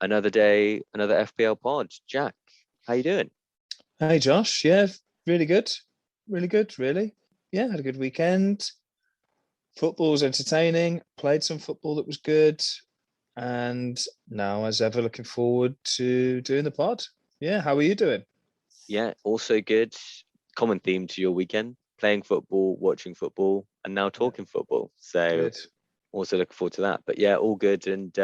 Another day, another FPL pod. Jack, how you doing? Hey Josh, yeah, really good, really. Yeah, had a good weekend. Football was entertaining. Played some football that was good, and now, as ever, looking forward to doing the pod. Yeah, how are you doing? Yeah, also good. Common theme to your weekend: playing football, watching football, and now talking football. So Good. also looking forward to that. But yeah, all good and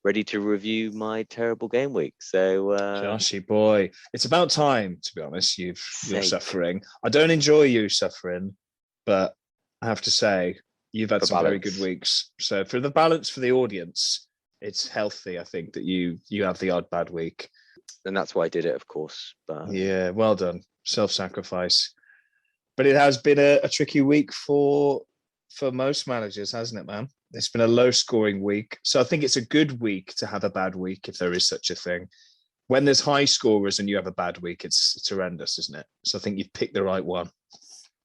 ready to review my terrible game week. So Joshy boy, it's about time. To be honest, you're sake suffering. I don't enjoy you suffering, but I have to say you've had for some very good balance. weeks. So for the balance for the audience, it's healthy. I think that you have the odd bad week. And that's why I did it, of course. But Yeah, well done. Self-sacrifice. But it has been a tricky week for most managers, hasn't it, man? It's been a low-scoring week. So I think it's a good week to have a bad week, if there is such a thing. When there's high scorers and you have a bad week, it's horrendous, isn't it? So I think you've picked the right one.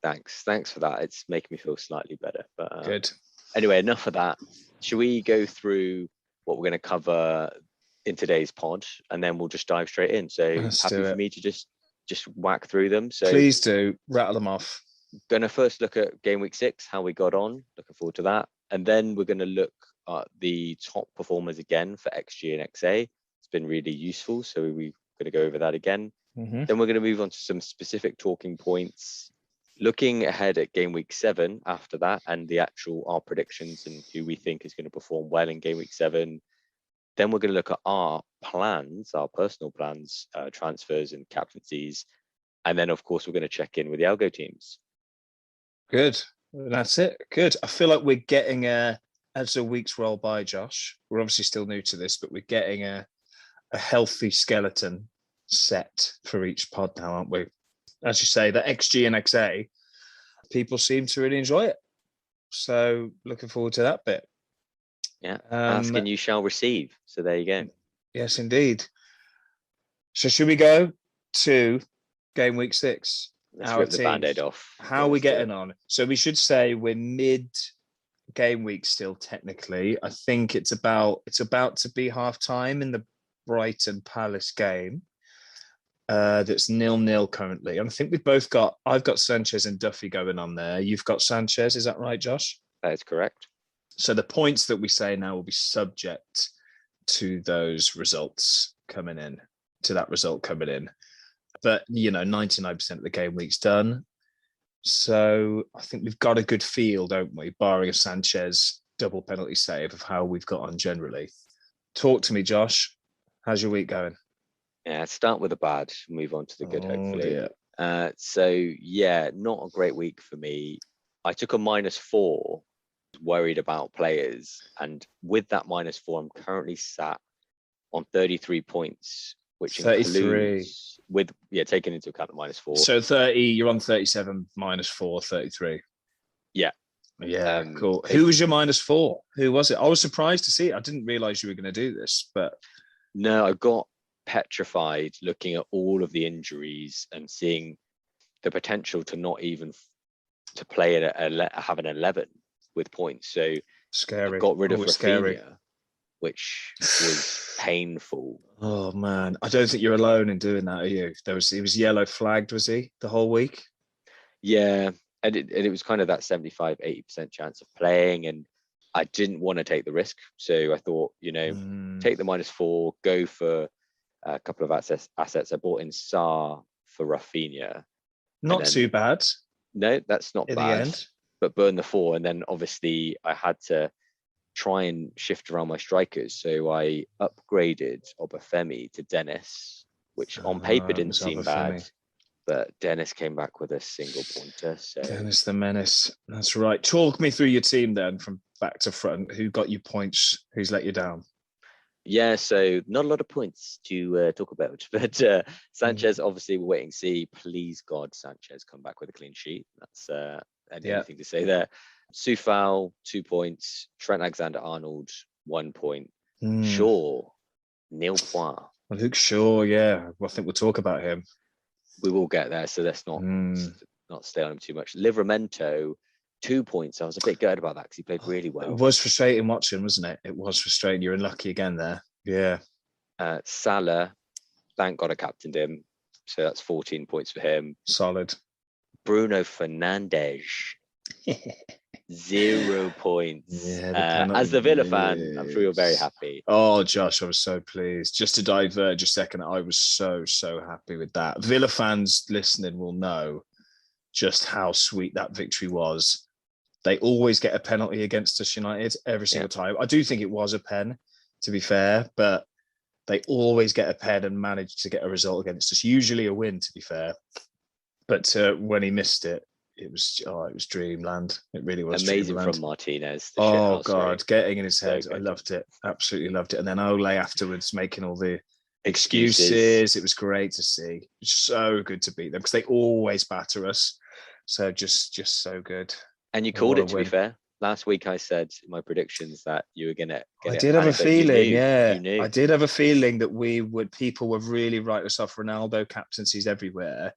thanks for that. It's making me feel slightly better. But Good. anyway, enough of that. Should we go through what we're going to cover in today's pod, and then we'll just dive straight in? So Let's happy do for it. me to just whack through them. So Please do. Rattle them off. going to first look at game week 6, how we got on. Looking forward to that. And then we're going to look at the top performers again for XG and XA. It's been really useful. So we're going to go over that again. Mm-hmm. Then we're going to move on to some specific talking points, looking ahead at game week 7 after that, and our predictions and who we think is going to perform well in game week 7. Then we're going to look at our plans, our personal plans, transfers and captaincies. And then, of course, we're going to check in with the algo teams. Good. That's it. Good. I feel like we're getting as the weeks roll by, Josh. We're obviously still new to this, but we're getting a healthy skeleton set for each pod now, aren't we? As you say, the XG and XA, people seem to really enjoy it. So looking forward to that bit. Yeah, ask and you shall receive. So there you go. Yes, indeed. So should we go to game week 6? Let's rip the Band-Aid off. How are we getting on? So we should say we're mid game week still, technically. I think it's about to be half time in the Brighton Palace game. That's 0-0 currently. And I think I've got Sanchez and Duffy going on there. You've got Sanchez, is that right, Josh? That is correct. So the points that we say now will be subject to those results coming in, to that result coming in. But, 99% of the game week's done. So I think we've got a good feel, don't we, barring a Sanchez double penalty save, of how we've got on generally. Talk to me, Josh. How's your week going? Yeah, start with the bad, move on to the good, hopefully. Dear. So, yeah, not a great week for me. I took a -4, worried about players. And with that -4, I'm currently sat on 33 points, which 33. includes, taking into account the -4. So 30, you're on 37, -4, 33. Yeah. Yeah, cool. Who was your -4? Who was it? I was surprised to see it. I didn't realize you were going to do this, but... No, I got petrified looking at all of the injuries and seeing the potential to not even to play at have an 11 with points. So scary. I got rid of Rafinha, scary. which was painful. Oh man, I don't think you're alone in doing that, are you? He was yellow flagged, was he, the whole week? Yeah, and it was kind of that 75-80% chance of playing, and I didn't want to take the risk. So I thought, take the -4, go for a couple of assets. I bought in Sarr for Rafinha. Not too bad. No, that's not in bad. The end. But burn the 4, and then obviously I had to try and shift around my strikers. So I upgraded Obafemi to Dennis, which on paper didn't seem bad. But Dennis came back with a single pointer. So Dennis the Menace. That's right. Talk me through your team then from back to front. Who got you points? Who's let you down? Yeah, so not a lot of points to talk about. But Sanchez, obviously, we're waiting to see. Please, God, Sanchez come back with a clean sheet. That's anything to say there. Soufal, 2 points. Trent Alexander-Arnold, 1 point. Shaw, 0 points. Luke Shaw, yeah. Well, I think we'll talk about him. We will get there, so let's not stay on him too much. Livramento, 2 points. I was a bit gutted about that because he played really well. It was frustrating watching, wasn't it? It was frustrating. You're unlucky again there. Yeah. Salah, thank God I captained him. So that's 14 points for him. Solid. Bruno Fernandes, 0 points. Yeah, as the Villa fan, I'm sure you're very happy. Oh, Josh, I was so pleased. Just to diverge a second, I was so happy with that. Villa fans listening will know just how sweet that victory was. They always get a penalty against us United every single time. I do think it was a pen, to be fair, but they always get a pen and manage to get a result against us. Usually a win, to be fair. But when he missed it, it was dreamland. It really was amazing dreamland. From Martinez. Oh God, getting in his head. So I loved it. Absolutely loved it. And then Ole afterwards making all the excuses. It was great to see. It's so good to beat them because they always batter us. So just so good. And you called it, to be fair. Last week I said in my predictions that you were gonna get I did have a feeling, you knew. I did have a feeling that people would really write us off Ronaldo captaincies everywhere.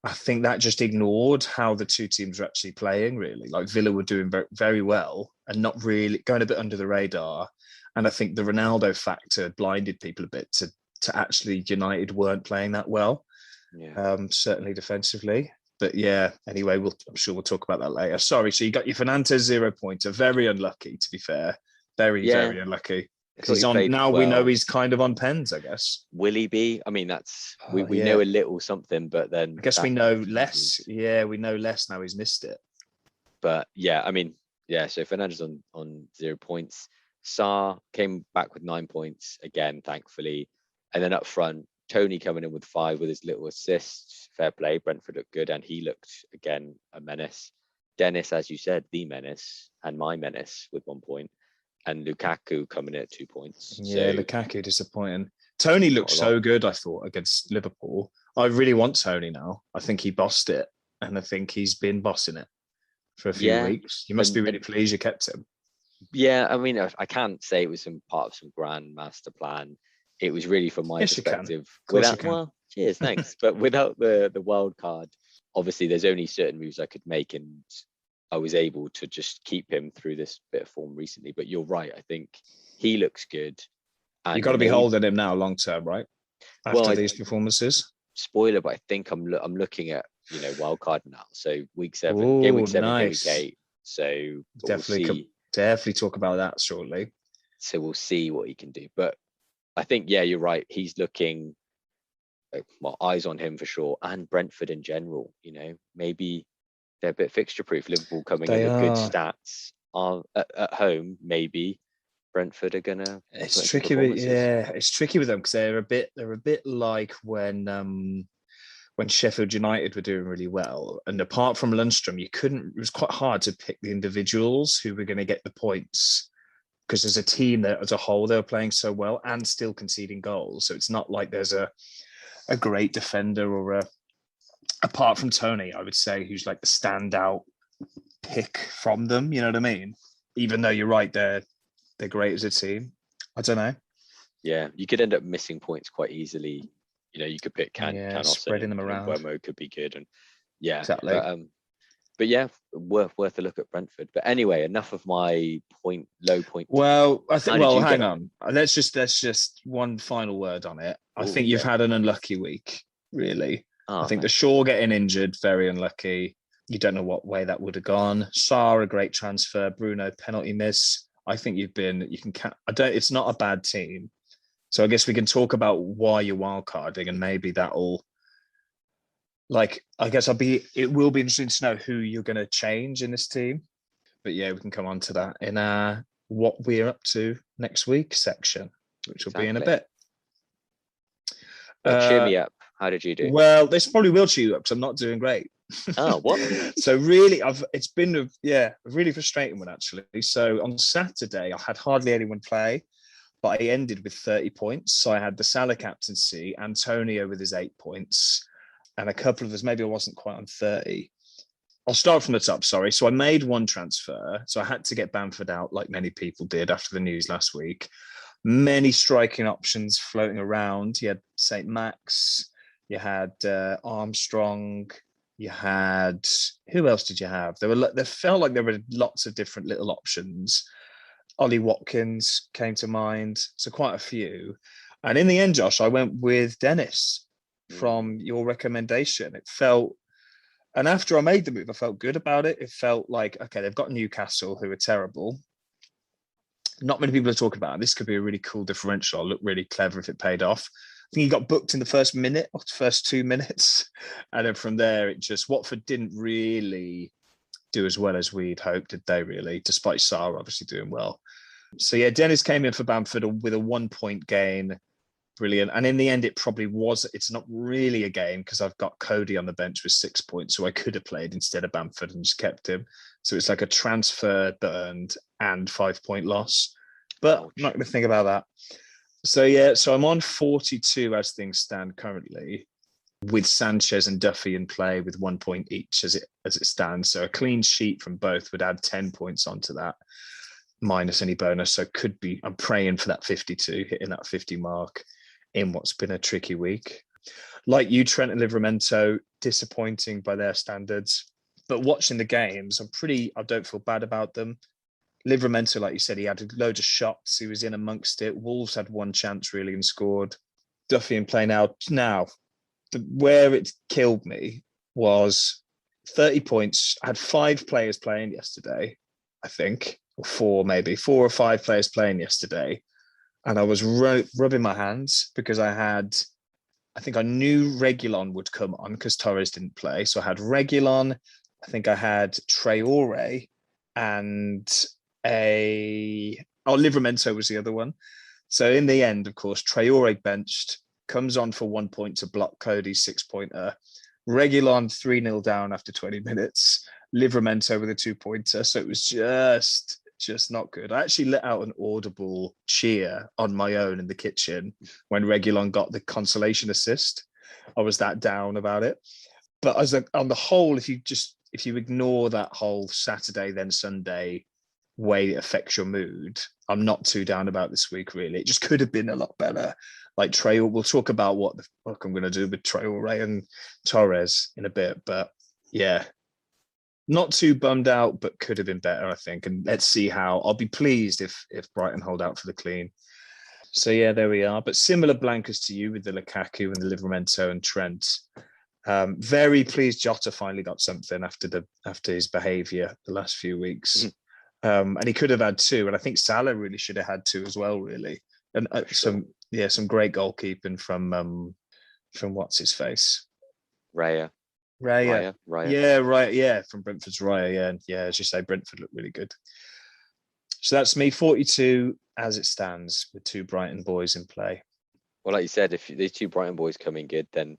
I think that just ignored how the two teams were actually playing, really. Like Villa were doing very, very well and not really going a bit under the radar. And I think the Ronaldo factor blinded people a bit to actually United weren't playing that well, certainly defensively. But yeah, anyway, I'm sure we'll talk about that later. Sorry, so you got your Fernandes 0 pointer. Very unlucky, to be fair. Very unlucky. Because he's on now. Well. We know he's kind of on pens, I guess. Will he be? I mean, that's we know a little something, but then I guess we know less. Yeah, we know less now. He's missed it. But yeah, I mean, so Fernandes on 0 points. Sarr came back with 9 points again, thankfully, and then up front, Tony coming in with 5 with his little assists. Fair play. Brentford looked good, and he looked again a menace. Dennis, as you said, the menace, and my menace with 1 point. And Lukaku coming in at 2 points. Yeah, so, Lukaku disappointing. Tony looked so good, I thought, against Liverpool. I really want Tony now. I think he bossed it, and I think he's been bossing it for a few weeks. You must be really pleased you kept him. Yeah, I mean, I can't say it was part of some grand master plan. It was really from my perspective. Cheers, thanks. But without the wild card, obviously there's only certain moves I could make, and I was able to just keep him through this bit of form recently. But you're right. I think he looks good. And you've got to be holding him now long term, right? After these performances. Spoiler, but I think I'm looking at wildcard now. So week 7, game week 7, nice. Game week 8. So definitely talk about that shortly. So we'll see what he can do. But I think you're right. He's looking. Eyes on him for sure, and Brentford in general. Maybe they're a bit fixture proof. Liverpool coming in with good stats at home. Maybe Brentford are gonna. It's tricky. It's tricky with them because they're a bit like when Sheffield United were doing really well, and apart from Lundstrom, it was quite hard to pick the individuals who were going to get the points because as a team, as a whole, they were playing so well and still conceding goals. So it's not like there's a great defender or apart from Tony, I would say, who's like the standout pick from them. You know what I mean? Even though you're right, they're great as a team. I don't know. Yeah, you could end up missing points quite easily. You could pick spreading them around. Buemo could be good, and exactly. But yeah, worth a look at Brentford. But anyway, enough of my low point. Well, I think. Well, hang on. Let's just one final word on it. I think you've had an unlucky week, really. I think the Shaw getting injured, very unlucky. You don't know what way that would have gone. Sarr, a great transfer. Bruno, penalty miss. I think it's not a bad team. So I guess we can talk about why you're wildcarding, and maybe that'll. It will be interesting to know who you're going to change in this team. But yeah, we can come on to that in what we're up to next week section, which will be in a bit. Cheer me up. How did you do? Well, this probably will cheer you up because I'm not doing great. Oh, what? So really, it's been a really frustrating one, actually. So on Saturday, I had hardly anyone play, but I ended with 30 points. So I had the Salah captaincy, Antonio with his 8 points, and a couple of us, maybe I wasn't quite on 30. I'll start from the top, sorry. So I made one transfer. So I had to get Bamford out like many people did after the news last week. Many striking options floating around. You had St. Max, you had Armstrong, you had... Who else did you have? There felt like there were lots of different little options. Ollie Watkins came to mind. So quite a few. And in the end, Josh, I went with Dennis from Mm. your recommendation. It felt, and after I made the move, I felt good about it. It felt like, okay, they've got Newcastle, who are terrible. Not many people are talking about it. This could be a really cool differential. Look really clever if it paid off. I think he got booked in the first minute or the first 2 minutes. And then from there, it just, Watford didn't really do as well as we'd hoped, did they really? Despite Sarr obviously doing well. So yeah, Dennis came in for Bamford with a 1 point gain. Brilliant. And in the end, it probably was, it's not really a game because I've got Cody on the bench with 6 points. So I could have played instead of Bamford and just kept him. So it's like a transfer burned and 5 point loss. But I'm not going to think about that. So yeah, so I'm on 42 as things stand currently, with Sanchez and Duffy in play with 1 point each as it stands. So a clean sheet from both would add 10 points onto that, minus any bonus. So could be, I'm praying for that 52, hitting that 50 mark in what's been a tricky week. Like you, Trent and Livramento, disappointing by their standards. But watching the games, I don't feel bad about them. Livramento, like you said, he had loads of shots. He was in amongst it. Wolves had one chance really and scored. Duffy in play now. Where it killed me was 30 points. I had 5 players playing yesterday, I think, or 4 maybe, 4 or 5 players playing yesterday. And I was rubbing my hands because I think I knew Reguilon would come on because Torres didn't play. So I had Reguilon, I think I had Traore, and Livramento was the other one. So in the end, of course, Traore benched, comes on for 1 point to block Cody's 6-pointer. Reguilon 3-0 down after 20 minutes. Livramento with a 2-pointer. So it was just not good. I actually let out an audible cheer on my own in the kitchen when Reguilon got the consolation assist. I was that down about it. But on the whole, if you ignore that whole Saturday then Sunday way it affects your mood, I'm not too down about this week, really. It just could have been a lot better. Like Traore, we'll talk about what the fuck I'm going to do with Traore and Torres in a bit. But yeah, not too bummed out, but could have been better, I think. And let's see how. I'll be pleased if Brighton hold out for the clean. So yeah, there we are. But similar blankers to you with the Lukaku and the Livramento and Trent. Very pleased Jota finally got something after his behaviour the last few weeks. And he could have had 2, and I think Salah really should have had 2 as well, really. And some great goalkeeping from what's his face, Raya. Yeah, right. Yeah, from Brentford's Raya. Yeah, and yeah, as you say, Brentford look really good. So that's me, 42 as it stands, with 2 Brighton boys in play. Well, like you said, if these 2 Brighton boys come in good, then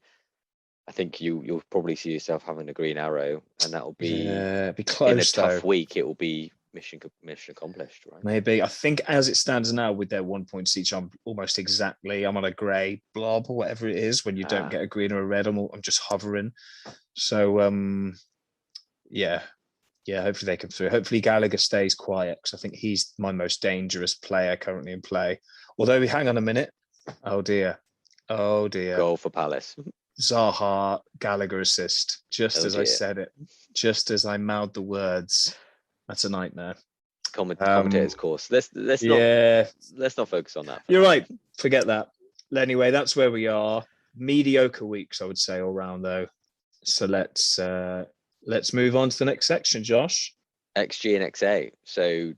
I think you'll probably see yourself having a green arrow, and that'll be be close. In a tough week, it will be mission accomplished, right? Maybe. I think as it stands now, with their 1 point each, I'm almost exactly. I'm on a grey blob or whatever it is. When you don't get a green or a red, I'm just hovering. So yeah. Hopefully they come through. Hopefully Gallagher stays quiet because I think he's my most dangerous player currently in play. Although, hang on a minute. Oh dear. Goal for Palace. Zaha Gallagher assist. Just as I said it. Just as I mouthed the words. That's a nightmare. Commentator's course. Let's not focus on that. You're right. Forget that. Anyway, that's where we are. Mediocre weeks, I would say, all round though. So let's move on to the next section, Josh. XG and XA. So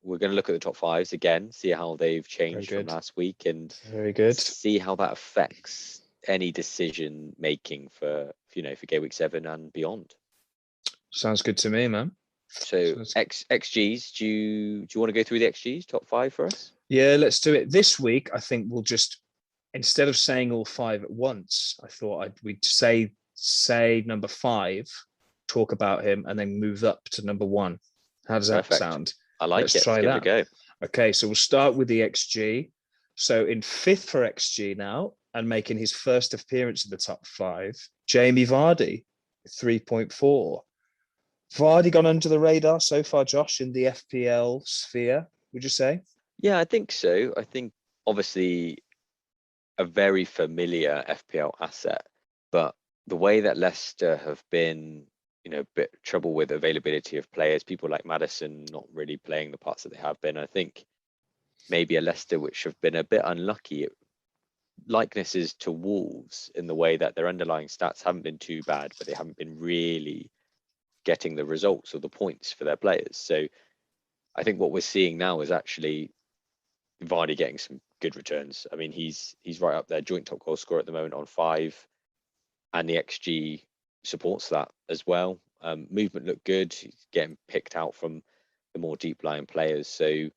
we're going to look at the top 5s again, see how they've changed from last week, and very good. See how that affects any decision making for Game Week 7 and beyond. Sounds good to me, man. So XGs, do you want to go through the XGs, top 5 for us? Yeah, let's do it. This week, I think we'll just, instead of saying all 5 at once, I thought we'd say number 5, talk about him, and then move up to number 1. How does that sound? I like it. Let's try that. Give it a go. Okay, so we'll start with the XG. So in 5th for XG now, and making his first appearance in the top 5, Jamie Vardy, 3.4. Vardy gone under the radar so far, Josh, in the FPL sphere, would you say? Yeah, I think so. I think obviously a very familiar FPL asset, but the way that Leicester have been, a bit trouble with availability of players, people like Maddison not really playing the parts that they have been. I think maybe a Leicester which have been a bit unlucky likenesses to Wolves in the way that their underlying stats haven't been too bad, but they haven't been really getting the results or the points for their players. So I think what we're seeing now is actually Vardy getting some good returns. I mean, he's right up there, joint top goal scorer at the moment on 5, and the XG supports that as well. Movement looked good. He's getting picked out from the more deep lying players. So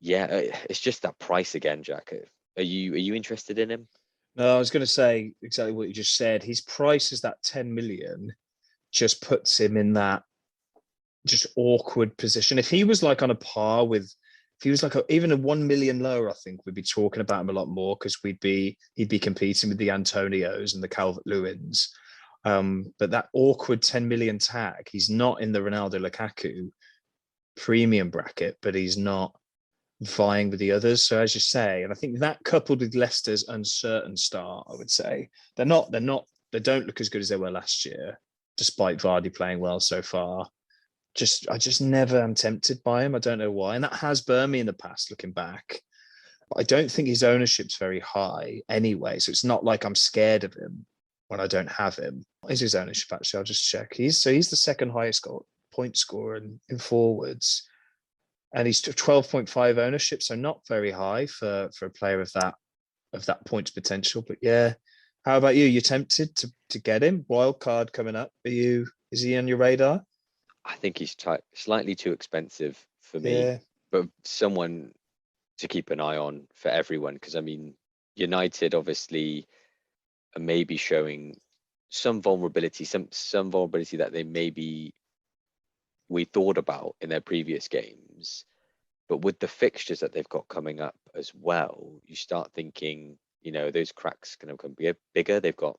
yeah, it's just that price again, Jack. Are you interested in him? No, I was going to say exactly what you just said. His price is that 10 million, just puts him in that just awkward position. If he was like on a par with, if he was like even a 1 million lower, I think we'd be talking about him a lot more because he'd be competing with the Antonios and the Calvert-Lewins. But that awkward 10 million tag, he's not in the Ronaldo Lukaku premium bracket, but he's not vying with the others. So as you say, and I think that coupled with Leicester's uncertain start, I would say they don't look as good as they were last year, despite Vardy playing well so far. I just never am tempted by him. I don't know why. And that has burned me in the past, looking back. But I don't think his ownership's very high anyway. So it's not like I'm scared of him when I don't have him. What is his ownership actually? I'll just check. He's the second highest point scorer in forwards. And he's 12.5 ownership, so not very high for a player of that points potential. But yeah, how about you? You're tempted to get him? Wildcard coming up. Is he on your radar? I think he's slightly too expensive for me, Yeah. but someone to keep an eye on for everyone. Because I mean, United obviously are maybe showing some vulnerability, some vulnerability that they maybe we thought about in their previous games. But with the fixtures that they've got coming up as well, you start thinking, those cracks can become bigger. They've got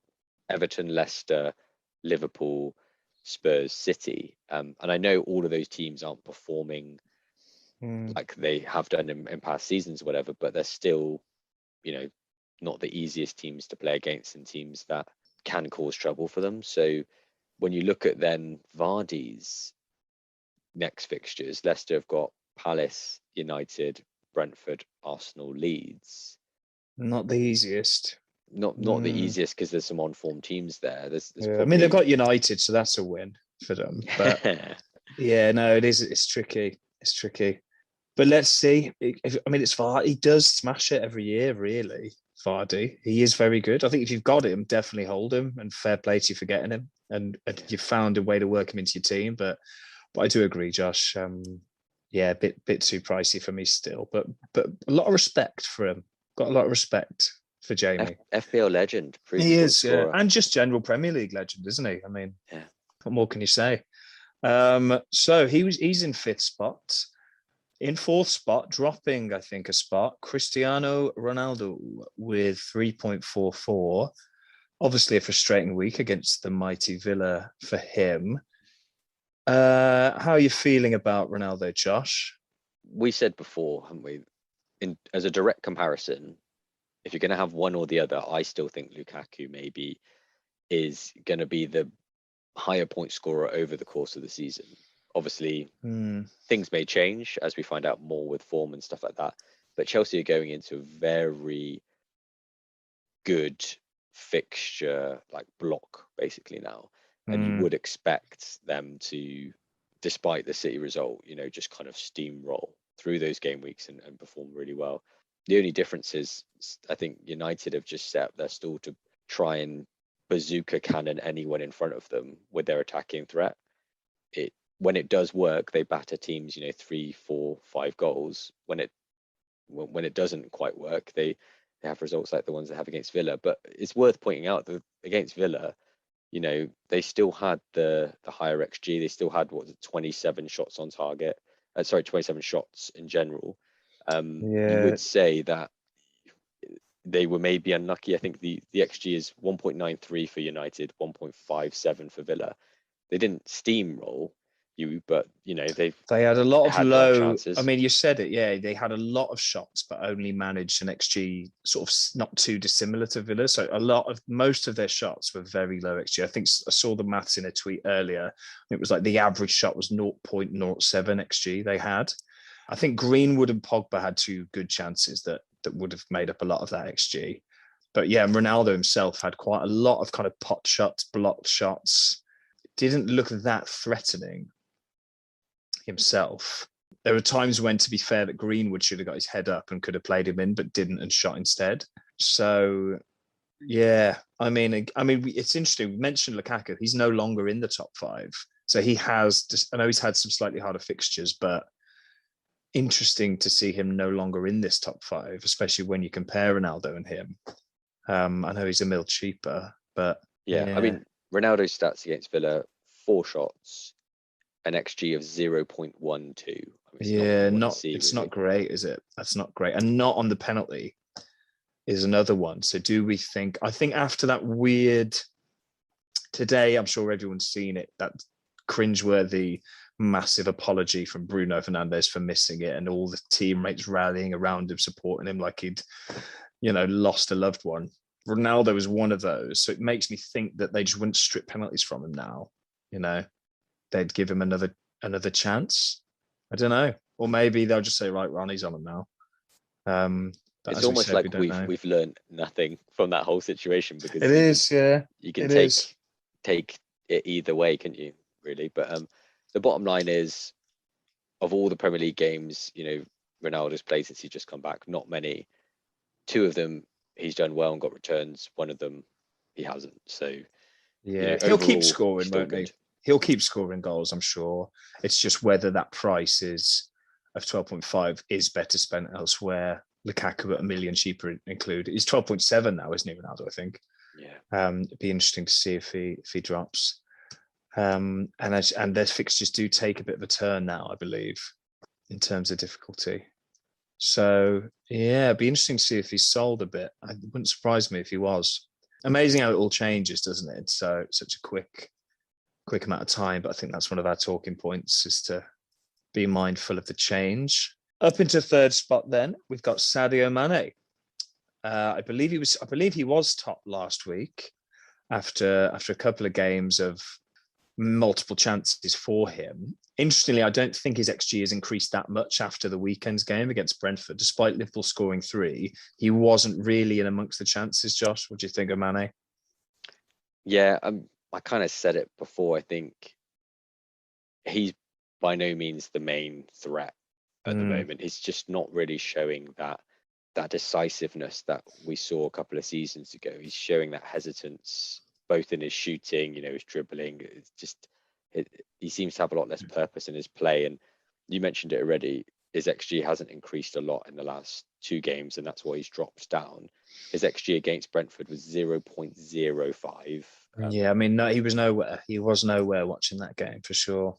Everton, Leicester, Liverpool, Spurs, City. And I know all of those teams aren't performing like they have done in past seasons or whatever, but they're still, not the easiest teams to play against and teams that can cause trouble for them. So when you look at then Vardy's next fixtures, Leicester have got Palace, United, Brentford, Arsenal, Leeds. Not the easiest. Not the easiest because there's some on-form teams there. There's I mean, they've got United, so that's a win for them. But yeah, no, it is. It's tricky. It's tricky. But let's see. It's Vardy. He does smash it every year, really. Vardy. He is very good. I think if you've got him, definitely hold him. And fair play to you for getting him. And you've found a way to work him into your team. But I do agree, Josh. Yeah, a bit too pricey for me still. But a lot of respect for him. Got a lot of respect for Jamie. FPL legend. He is, yeah. And just general Premier League legend, isn't he? I mean, yeah. What more can you say? So he's in 5th spot. In 4th spot, dropping, I think, a spot, Cristiano Ronaldo with 3.44. Obviously a frustrating week against the mighty Villa for him. How are you feeling about Ronaldo, Josh? We said before, haven't we, as a direct comparison, if you're going to have one or the other, I still think Lukaku maybe is going to be the higher point scorer over the course of the season. Obviously, things may change as we find out more with form and stuff like that. But Chelsea are going into a very good fixture, like block, basically now. And you would expect them to, despite the City result, just kind of steamroll through those game weeks and perform really well. The only difference is, I think United have just set up their stall to try and bazooka cannon anyone in front of them with their attacking threat. When it does work, they batter teams, 3, 4, 5 goals. When it doesn't quite work, they have results like the ones they have against Villa. But it's worth pointing out that against Villa, they still had the higher XG. They still had 27 shots on target. 27 shots in general. You would say that they were maybe unlucky. I think the XG is 1.93 for United, 1.57 for Villa. They didn't steamroll you, but they had a lot of low chances. I mean, you said it, yeah. They had a lot of shots, but only managed an XG sort of not too dissimilar to Villa. So most of their shots were very low XG. I think I saw the maths in a tweet earlier. It was like the average shot was 0.07 XG they had. I think Greenwood and Pogba had 2 good chances that would have made up a lot of that XG. But yeah, Ronaldo himself had quite a lot of kind of pot shots, blocked shots. Didn't look that threatening himself. There were times when, to be fair, that Greenwood should have got his head up and could have played him in, but didn't and shot instead. So yeah, I mean, it's interesting. We mentioned Lukaku. He's no longer in the top 5. So he has just, I know he's had some slightly harder fixtures, but interesting to see him no longer in this top 5, especially when you compare Ronaldo and him. I know he's a mil cheaper, but yeah. I mean, Ronaldo's stats against Villa: 4 shots, an XG of 0.12. I mean, it's not great, is it? That's not great, and not on the penalty is another one. So do we think? I think after that weird today, I'm sure everyone's seen it. That cringeworthy, massive apology from Bruno Fernandes for missing it, and all the teammates rallying around him, supporting him like he'd, lost a loved one. Ronaldo was one of those, so it makes me think that they just wouldn't strip penalties from him now. They'd give him another chance. I don't know, or maybe they'll just say, right, Ronnie's on him now. It's almost like we've learned nothing from that whole situation, because it is, yeah. You can take it either way, can't you? Really, but the bottom line is, of all the Premier League games, Ronaldo's played since he's just come back, not many. 2 of them he's done well and got returns. 1 of them he hasn't. So yeah, he'll keep scoring, won't he? He'll keep scoring goals, I'm sure. It's just whether that price is of 12.5 is better spent elsewhere. Lukaku at $1 million cheaper included. He's 12.7 now, isn't he, Ronaldo? I think. Yeah. It'd be interesting to see if he drops. And their fixtures do take a bit of a turn now, I believe, in terms of difficulty. So yeah, it'd be interesting to see if he's sold a bit. It wouldn't surprise me if he was. Amazing how it all changes, doesn't it? So such a quick amount of time. But I think that's one of our talking points, is to be mindful of the change. Up into 3rd spot, then we've got Sadio Monet. I believe he was top last week after a couple of games of multiple chances for him. Interestingly, I don't think his XG has increased that much after the weekend's game against Brentford. Despite Liverpool scoring 3, he wasn't really in amongst the chances. Josh, what do you think of Manet? Yeah, I kind of said it before. I think he's by no means the main threat at the moment. He's just not really showing that decisiveness that we saw a couple of seasons ago. He's showing that hesitance, both in his shooting, his dribbling. It's just, he seems to have a lot less purpose in his play. And you mentioned it already, his XG hasn't increased a lot in the last 2 games, and that's why he's dropped down. His XG against Brentford was 0.05. Yeah, I mean, no, he was nowhere. He was nowhere watching that game, for sure.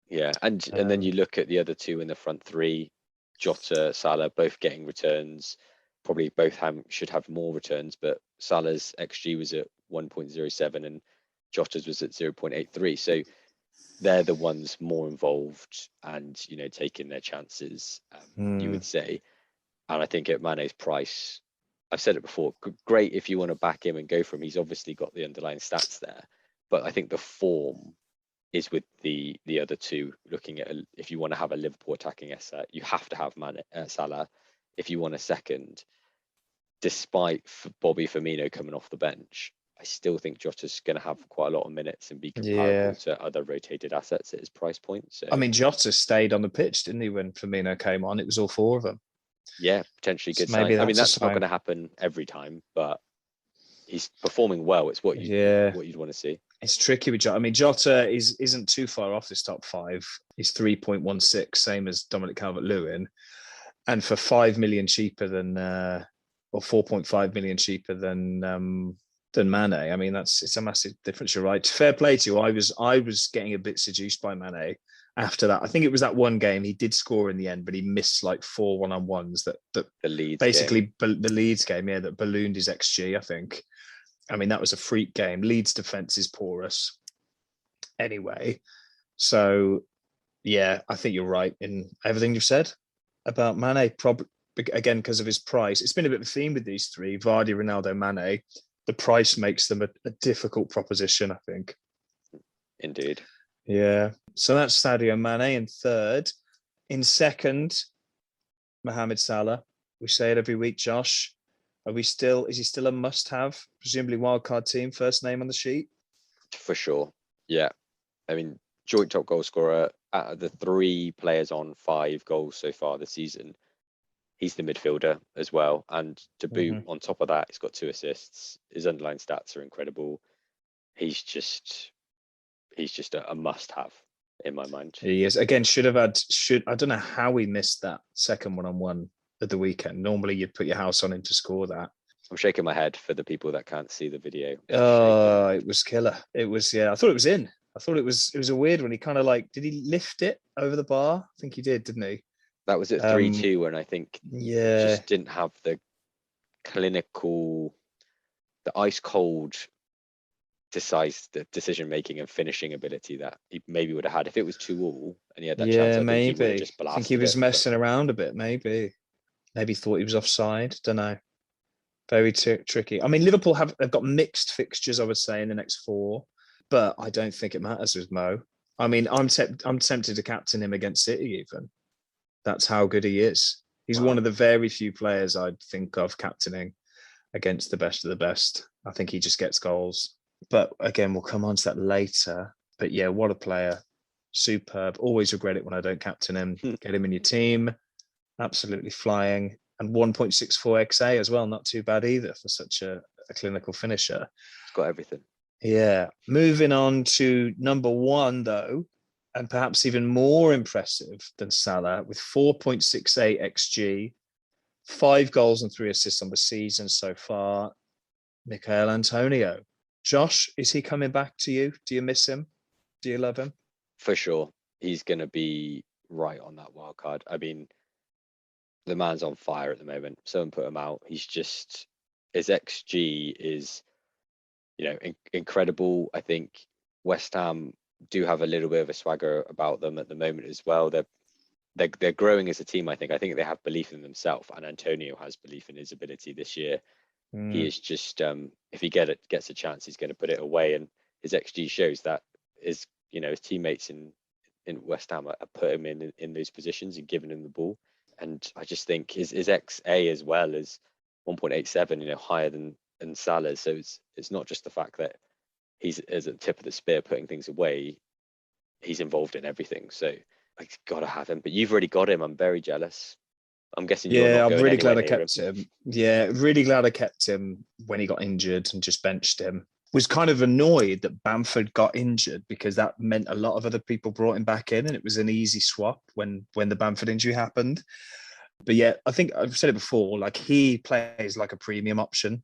Yeah, and then you look at the other 2 in the front 3, Jota, Salah, both getting returns. Probably both should have more returns, but Salah's XG was at 1.07 and Jota's was at 0.83. So they're the ones more involved and, taking their chances, you would say. And I think at Mane's price, I've said it before, great if you want to back him and go for him. He's obviously got the underlying stats there, but I think the form is with the other 2. Looking at, if you want to have a Liverpool attacking asset, you have to have Salah. If you want a second, despite Bobby Firmino coming off the bench, I still think Jota's going to have quite a lot of minutes and be comparable to other rotated assets at his price point. So I mean, Jota stayed on the pitch, didn't he, when Firmino came on? It was all 4 of them. Yeah, potentially good sign. I mean, that's not going to happen every time, but he's performing well. It's what you'd want to see. It's tricky with Jota. I mean, Jota isn't too far off this top 5. He's 3.16, same as Dominic Calvert-Lewin, and for 5 million cheaper than, or 4.5 million cheaper than Mane. I mean, it's a massive difference. You're right. Fair play to you. I was getting a bit seduced by Mane after that. I think it was that one game he did score in the end, but he missed like 4 one-on-ones that the Leeds basically the Leeds game, that ballooned his XG, I think. I mean, that was a freak game. Leeds defense is porous anyway. So, yeah, I think you're right in everything you've said about Mane. Probably, again, because of his price. It's been a bit of a theme with these 3, Vardy, Ronaldo, Mane. The price makes them a difficult proposition, I think. Indeed. Yeah. So that's Sadio Mane in 3rd. In 2nd, Mohamed Salah. We say it every week, Josh. Is he still a must-have? Presumably wildcard team, first name on the sheet? For sure. Yeah. I mean, joint top goal scorer out of the 3 players on 5 goals so far this season. He's the midfielder as well. And to boot on top of that, he's got 2 assists. His underlying stats are incredible. He's just a must-have in my mind. He is. Again, I don't know how he missed that second one-on-one at the weekend. Normally you'd put your house on him to score that. I'm shaking my head for the people that can't see the video. Oh, it was killer. It was, yeah. I thought it was in. I thought it was a weird one. He kind of did he lift it over the bar? I think he did, didn't he? That was at 3-2, and I think just didn't have the clinical, the ice cold decision making and finishing ability that he maybe would have had if it was 2-2 and he had that chance. I think he would have just blasted. I think he was messing around a bit. Maybe thought he was offside. Don't know. Very tricky. I mean, Liverpool have got mixed fixtures, I would say, in the next 4, but I don't think it matters with Mo. I mean, I'm tempted to captain him against City even. That's how good he is. He's one of the very few players I'd think of captaining against the best of the best. I think he just gets goals. But again, we'll come on to that later. But yeah, what a player. Superb. Always regret it when I don't captain him. Get him in your team. Absolutely flying. And 1.64 XA as well. Not too bad either for such a clinical finisher. He's got everything. Yeah. Moving on to number 1, though, and perhaps even more impressive than Salah, with 4.68 XG, 5 goals and 3 assists on the season so far, Michail Antonio. Josh, is he coming back to you? Do you miss him? Do you love him? For sure. He's going to be right on that wild card. I mean, the man's on fire at the moment. Someone put him out. He's just, his XG is, incredible. I think West Ham do have a little bit of a swagger about them at the moment as well. They're growing as a team. I think they have belief in themselves, and Antonio has belief in his ability this year. He is just, if he gets a chance, he's going to put it away, and his XG shows that his teammates in West Ham are put him in those positions and giving him the ball. And I just think his XA as well is 1.87, higher than Salah's. So it's not just the fact that he's at the tip of the spear putting things away. He's involved in everything. So I gotta have him. But you've already got him. I'm very jealous. I'm guessing you're not going I'm really glad I anywhere kept him. Yeah, really glad I kept him when he got injured and just benched him. Was kind of annoyed that Bamford got injured because that meant a lot of other people brought him back in, and it was an easy swap when the Bamford injury happened. But yeah, I think I've said it before, he plays like a premium option.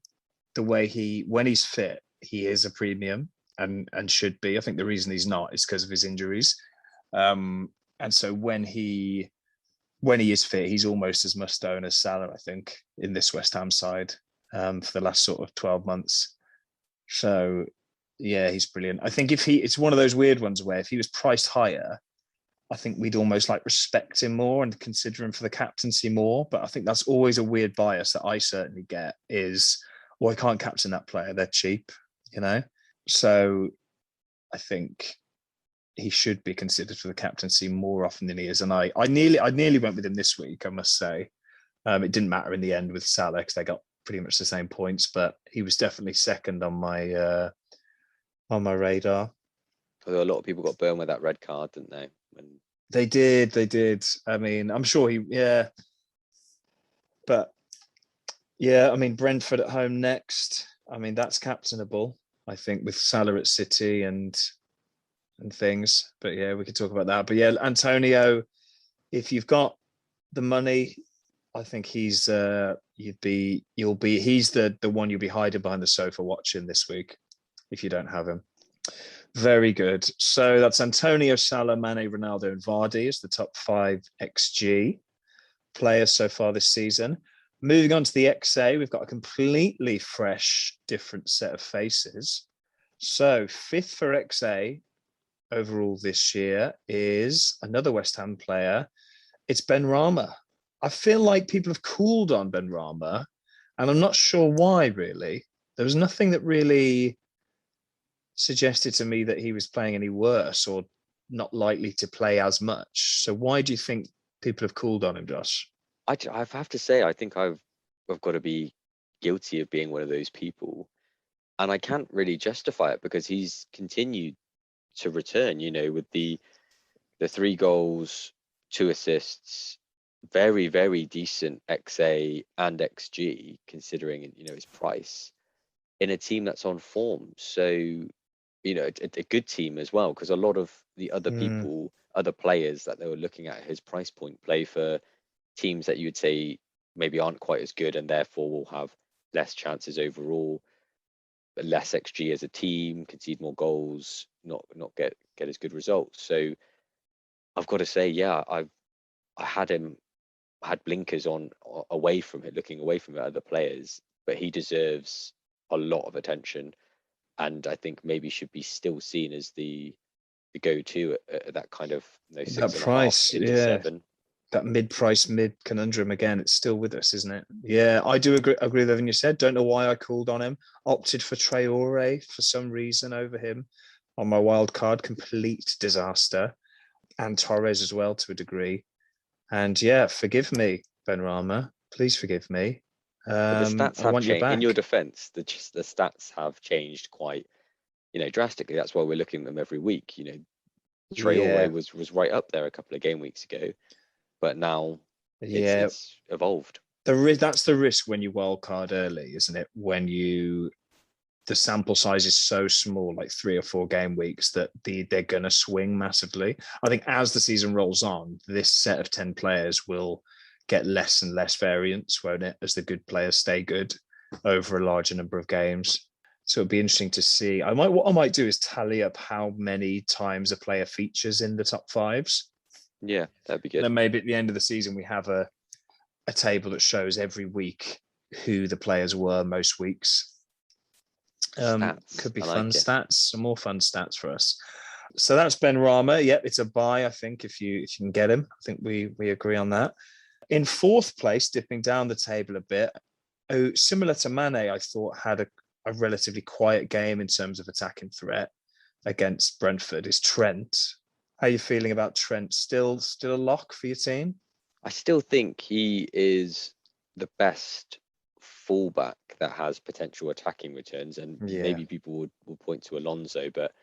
The way when he's fit, he is a premium and should be. I think the reason he's not is because of his injuries. And so when he is fit, he's almost as must own as Salah, I think, in this West Ham side for the last sort of 12 months. So yeah, he's brilliant. I think it's one of those weird ones where if he was priced higher, I think we'd almost respect him more and consider him for the captaincy more. But I think that's always a weird bias that I certainly get is, well, I can't captain that player. They're cheap, So I think he should be considered for the captaincy more often than he is. And I nearly went with him this week, I must say. It didn't matter in the end with Salah because they got pretty much the same points, but he was definitely second on my radar. Although a lot of people got burned with that red card, didn't they? They did. I mean, I'm sure but yeah, I mean, Brentford at home next. I mean, that's captainable, I think, with Salah at City and things. But yeah, we could talk about that. But yeah, Antonio, if you've got the money, I think he's the one you'll be hiding behind the sofa watching this week if you don't have him. Very good. So that's Antonio, Salah, Manet, Ronaldo, and Vardy as the top 5 XG players so far this season. Moving on to the XA, we've got a completely fresh, different set of faces. So 5th for XA overall this year is another West Ham player. It's Benrahma. I feel like people have cooled on Benrahma, and I'm not sure why, really. There was nothing that really suggested to me that he was playing any worse or not likely to play as much. So why do you think people have cooled on him, Josh? I have to say, I think I've got to be guilty of being one of those people. And I can't really justify it because he's continued to return, with the 3 goals, 2 assists, very, very decent XA and XG considering, his price in a team that's on form. So, a good team as well, because a lot of the other people, other players that they were looking at his price point play for teams that you would say maybe aren't quite as good and therefore will have less chances overall, but less XG as a team, concede more goals, not get as good results. So I've got to say, yeah, I had blinkers on away from it, looking away from it, other players, but he deserves a lot of attention, and I think maybe should be still seen as the go-to at that kind of that 6.5 price, into 7. That mid-price, mid-conundrum again. It's still with us, isn't it? Yeah, I do agree with everything you said. Don't know why I called on him. Opted for Traore for some reason over him on my wild card. Complete disaster. And Torres as well to a degree. And yeah, forgive me, Benrahma. Please forgive me. But the stats I have want you changed. back. In your defense, the stats have changed quite, drastically. That's why we're looking at them every week. Traore was right up there a couple of game weeks ago, but now it's evolved. That's the risk when you wildcard early, isn't it? When the sample size is so small, like 3 or 4 game weeks, that they're going to swing massively. I think as the season rolls on, this set of 10 players will get less and less variance, won't it? As the good players stay good over a larger number of games. So it'd be interesting to see. What I might do is tally up how many times a player features in the top 5s. Yeah, that'd be good. And then maybe at the end of the season, we have a table that shows every week who the players were most weeks. Could be fun stats, some more fun stats for us. So that's Benrahma. Yep, it's a buy, I think, if you can get him. I think we agree on that. In 4th place, dipping down the table a bit, similar to Manet, I thought had a relatively quiet game in terms of attacking threat against Brentford, is Trent. How are you feeling about Trent? Still a lock for your team? I still think he is the best fullback that has potential attacking returns, and maybe people will point to Alonso, but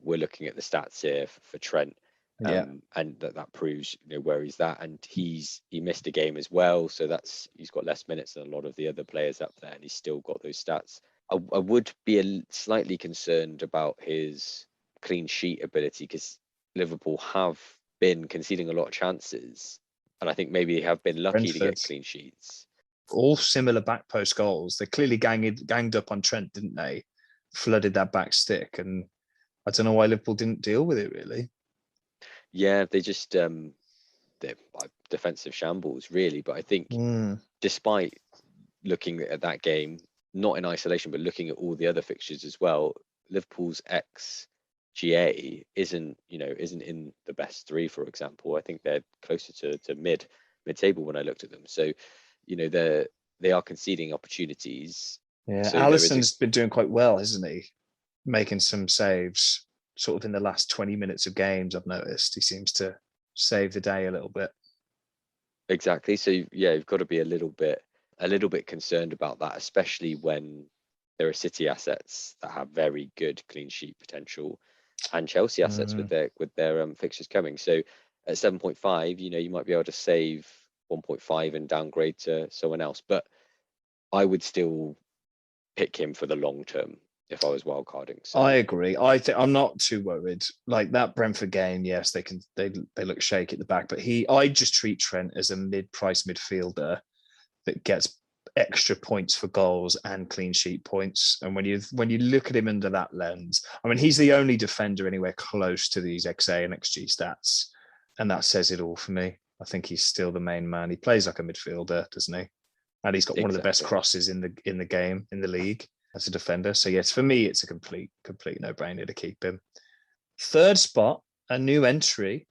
we're looking at the stats here for Trent, and that proves where he's at, and he missed a game as well, so he's got less minutes than a lot of the other players up there, and he's still got those stats. I would be slightly concerned about his clean sheet ability, because Liverpool have been conceding a lot of chances, and I think maybe they have been lucky to get clean sheets. All similar back post goals. They clearly ganged up on Trent, didn't they? Flooded that back stick, and I don't know why Liverpool didn't deal with it, really. Yeah, they just they're defensive shambles, really. But I think despite looking at that game, not in isolation, but looking at all the other fixtures as well, Liverpool's XGA isn't in the best 3, for example. I think they're closer to mid-table when I looked at them. So, they are conceding opportunities. Yeah, so Alisson's been doing quite well, hasn't he? Making some saves sort of in the last 20 minutes of games. I've noticed he seems to save the day a little bit. Exactly. So you've got to be a little bit concerned about that, especially when there are City assets that have very good clean sheet potential, and Chelsea assets with their fixtures coming. So at 7.5, you might be able to save 1.5 and downgrade to someone else, but I would still pick him for the long term if I was wildcarding. So I agree. I'm not too worried. Like that Brentford game, yes, they look shaky at the back, but I just treat Trent as a mid-price midfielder that gets extra points for goals and clean sheet points. And when you look at him under that lens, I mean, he's the only defender anywhere close to these XA and XG stats, and that says it all for me. I think he's still the main man. He plays like a midfielder, doesn't he? And he's got one of the best crosses in the game, in the league, as a defender. So yes, for me, it's a complete no-brainer to keep him. 3rd spot, a new entry,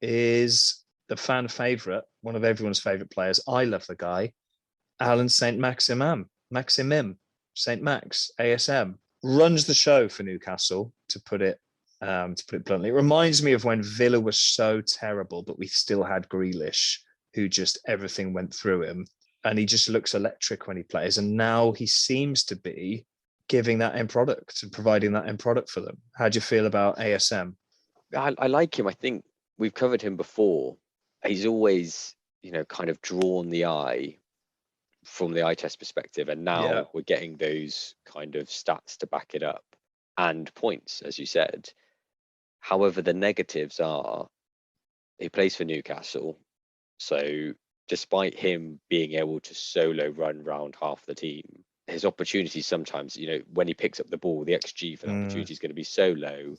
is the fan favourite, one of everyone's favourite players. I love the guy, Alan Saint-Maximin, Saint-Max, ASM. Runs the show for Newcastle, to put it bluntly. It reminds me of when Villa was so terrible, but we still had Grealish, who just everything went through him. and he just looks electric when he plays. And now he seems to be giving that end product and providing that end product for them. How do you feel about ASM? I like him. I think we've covered him before. He's always, kind of drawn the eye from the eye test perspective. And now we're getting those kind of stats to back it up and points, as you said. However, the negatives are he plays for Newcastle. So despite him being able to solo run round half the team, his opportunities sometimes, when he picks up the ball, the XG for the opportunity is going to be so low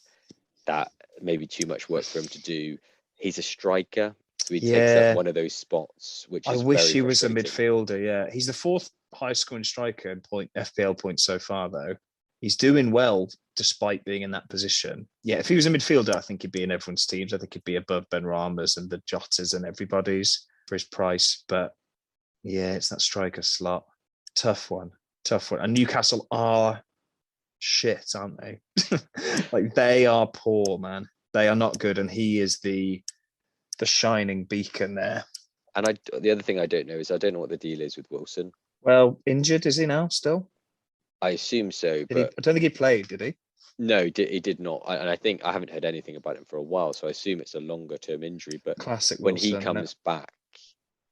that maybe too much work for him to do. He's a striker, so he takes up one of those spots, which is I wish very he was a frustrating. midfielder. Yeah, he's the fourth highest scoring striker in FPL points so far, though. He's doing well despite being in that position. Yeah, if he was a midfielder, I think he'd be in everyone's teams. I think he'd be above Ben Rama's and the Jotas and everybody's for his price. But yeah, it's that striker slot. Tough one. And Newcastle are shit, aren't they? Like, they are poor, man. They are not good, and he is the shining beacon there. And the other thing I don't know is I don't know what the deal is with Wilson. Well, injured is he now still? I assume so, but I don't think he played, did he? No, he did not. And I think I haven't heard anything about him for a while, so I assume it's a longer term injury. But classic when Wilson, he comes back,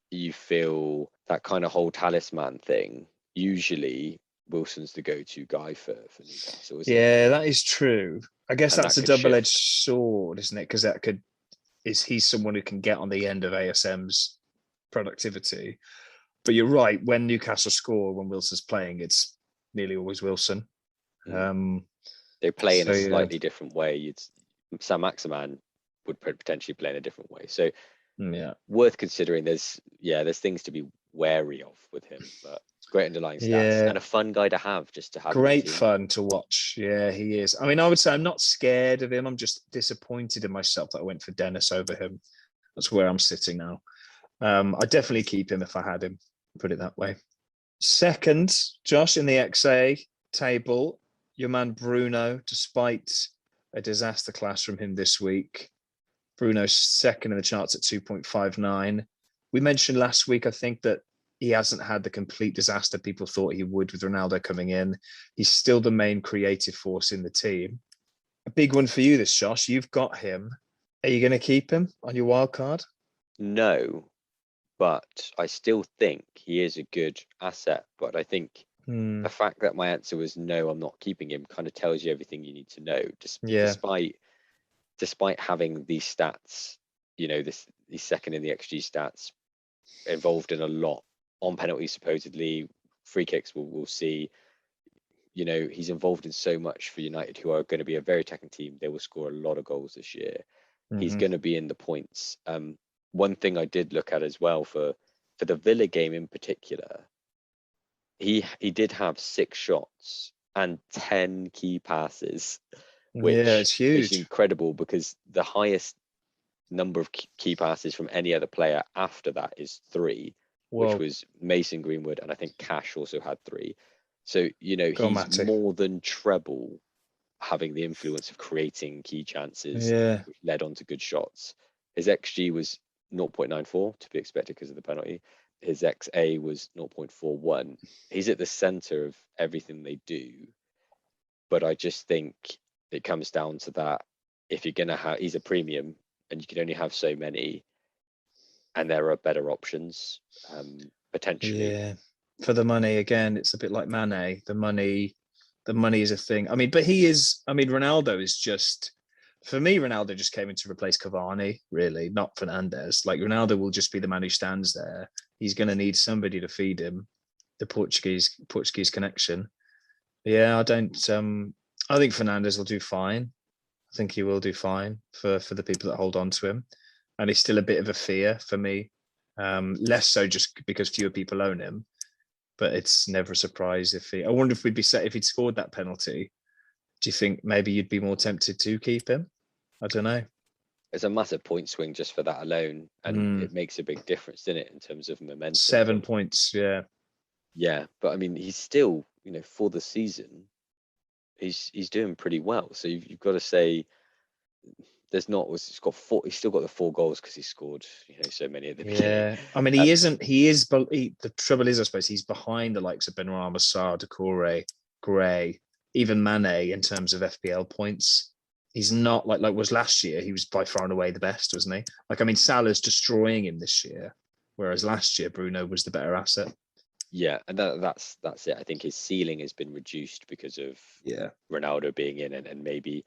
you feel that kind of whole talisman thing. Usually, Wilson's the go-to guy for Newcastle, isn't yeah, he? that is true. I guess And that's that a could double-edged shift. sword, isn't it? Because he's someone who can get on the end of ASM's productivity. But you're right. When Newcastle score, when Wilson's playing, it's nearly always Wilson. They play in a slightly different way. Sam Maximan would potentially play in a different way. So worth considering. There's things to be wary of with him, but great underlying stats and a fun guy to have, just to have. Great fun to watch. Yeah, he is. I mean, I would say I'm not scared of him. I'm just disappointed in myself that I went for Dennis over him. That's where I'm sitting now. I'd definitely keep him if I had him, put it that way. Second, Josh, in the XA table, your man Bruno, despite a disaster class from him this week. Bruno's second in the charts at 2.59. We mentioned last week, I think, that he hasn't had the complete disaster people thought he would with Ronaldo coming in. He's still the main creative force in the team. A big one for you, this, Josh. You've got him. Are you going to keep him on your wild card? No, but I still think he is a good asset. But I think the fact that my answer was no, I'm not keeping him, kind of tells you everything you need to know. Despite having these stats, he's second in the XG stats, involved in a lot on penalties, supposedly free kicks. We'll see. He's involved in so much for United, who are going to be a very attacking team. They will score a lot of goals this year. He's going to be in the points. One thing I did look at as well for the Villa game in particular, he did have 6 shots and 10 key passes, which it's huge. is incredible, because the highest number of key passes from any other player after that is 3, which was Mason Greenwood, and I think Cash also had 3. So he's more than treble having the influence of creating key chances, which led on to good shots. His XG was 0.94, to be expected because of the penalty. His XA was 0.41. He's at the center of everything they do, but I just think it comes down to that. If you're gonna have, he's a premium, and you can only have so many, and there are better options potentially. Yeah, for the money again, it's a bit like Manet. The money is a thing. I mean, but Ronaldo is just, for me, Ronaldo just came in to replace Cavani, really, not Fernandes. Like, Ronaldo will just be the man who stands there. He's going to need somebody to feed him, the Portuguese connection. Yeah, I think Fernandes will do fine. I think he will do fine for the people that hold on to him. And he's still a bit of a fear for me. Less so just because fewer people own him. But it's never a surprise I wonder if we'd be set if he'd scored that penalty. Do you think maybe you'd be more tempted to keep him? I don't know. It's a massive point swing just for that alone, and it makes a big difference, doesn't it, in terms of momentum? 7 points, yeah. Yeah, but I mean, he's still, for the season, he's doing pretty well. So you've got to say, there's not. He's got four. He's still got the 4 goals because he scored, so many at the beginning. Yeah, I mean, he isn't. He is. But the trouble is, I suppose, he's behind the likes of Benrahma, Sarr, Doucouré, Gray, even Manet in terms of FPL points. He's not like was last year. He was by far and away the best, wasn't he? Like, I mean, Salah's destroying him this year, whereas last year Bruno was the better asset. Yeah, and that's it. I think his ceiling has been reduced because of Ronaldo being in, and maybe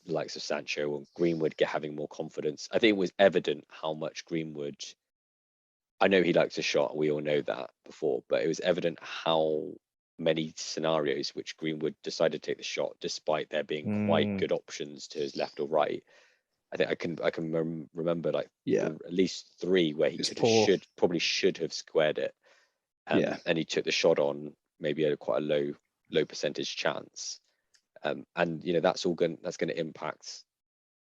the likes of Sancho and Greenwood having more confidence. I think it was evident how much Greenwood. I know he likes a shot. We all know that before, but it was evident how many scenarios which Greenwood decided to take the shot, despite there being quite good options to his left or right. I think I can remember like at least 3 where he probably should have squared it. And he took the shot on maybe at quite a low percentage chance. And that's going to impact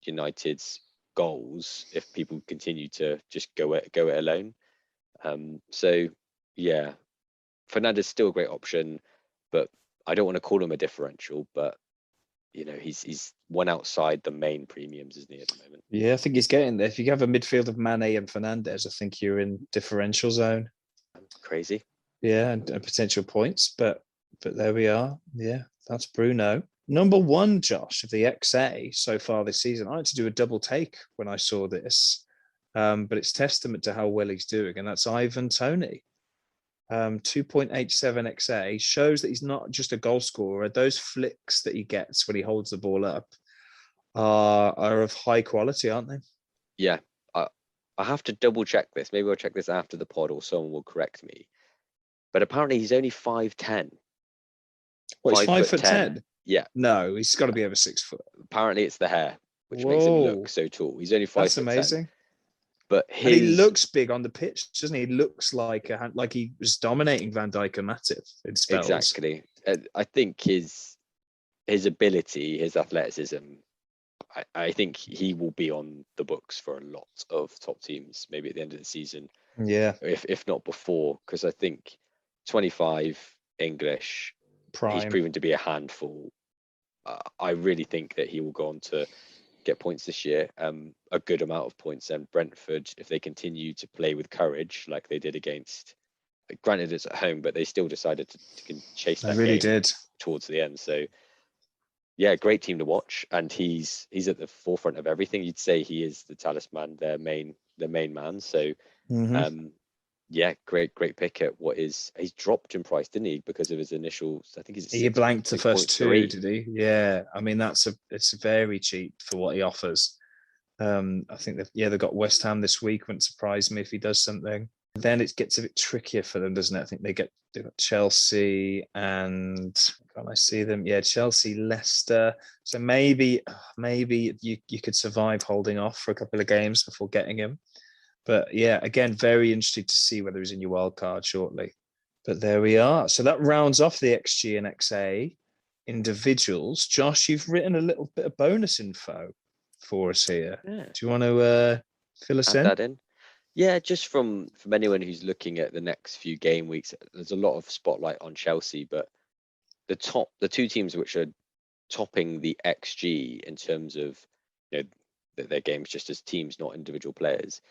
United's goals if people continue to just go it alone. So yeah, Fernandes still a great option, but I don't want to call him a differential, but he's one outside the main premiums, isn't he, at the moment? Yeah, I think he's getting there. If you have a midfield of Manet and Fernandes, I think you're in differential zone. Crazy. Yeah, and potential points, but there we are. Yeah, that's Bruno. Number 1, Josh, of the XA so far this season. I had to do a double take when I saw this, but it's testament to how well he's doing, and that's Ivan Toney. 2.87 XA shows that he's not just a goal scorer. Those flicks that he gets when he holds the ball up are of high quality, aren't they? Yeah, I have to double check this. Maybe I'll check this after the pod, or someone will correct me. But apparently he's only 5'10". What, he's 5'10"? Yeah. No, he's got to be over 6 foot. Apparently it's the hair, which makes him look so tall. He's only 5'10". That's amazing. But he looks big on the pitch, doesn't he? He looks like he was dominating Van Dijk and Matip in spells. Exactly. I think his ability, his athleticism, I think he will be on the books for a lot of top teams, maybe at the end of the season. Yeah. If not before, because I think 25 English, prime. He's proven to be a handful. I really think that he will go on to get points this year, a good amount of points. And Brentford, if they continue to play with courage like they did against, granted it's at home, but they still decided to chase that game towards the end. So yeah, great team to watch, and he's at the forefront of everything. You'd say he is the talisman, their main man. So yeah, great pick at what is. He's dropped in price, didn't he, because of his initial? I think he blanked the first 2, did he? Yeah, I mean it's very cheap for what he offers. I think they've got West Ham this week. Wouldn't surprise me if he does something. Then it gets a bit trickier for them, doesn't it? I think they've got Chelsea and can I see them? Yeah, Chelsea, Leicester. So maybe you could survive holding off for a couple of games before getting him. But yeah, again, very interested to see whether he's in your wild card shortly. But there we are. So that rounds off the XG and XA individuals. Josh, you've written a little bit of bonus info for us here. Yeah. Do you want to fill us in? That in? Yeah, just from anyone who's looking at the next few game weeks, there's a lot of spotlight on Chelsea, but the 2 teams which are topping the XG in terms of their games just as teams, not individual players,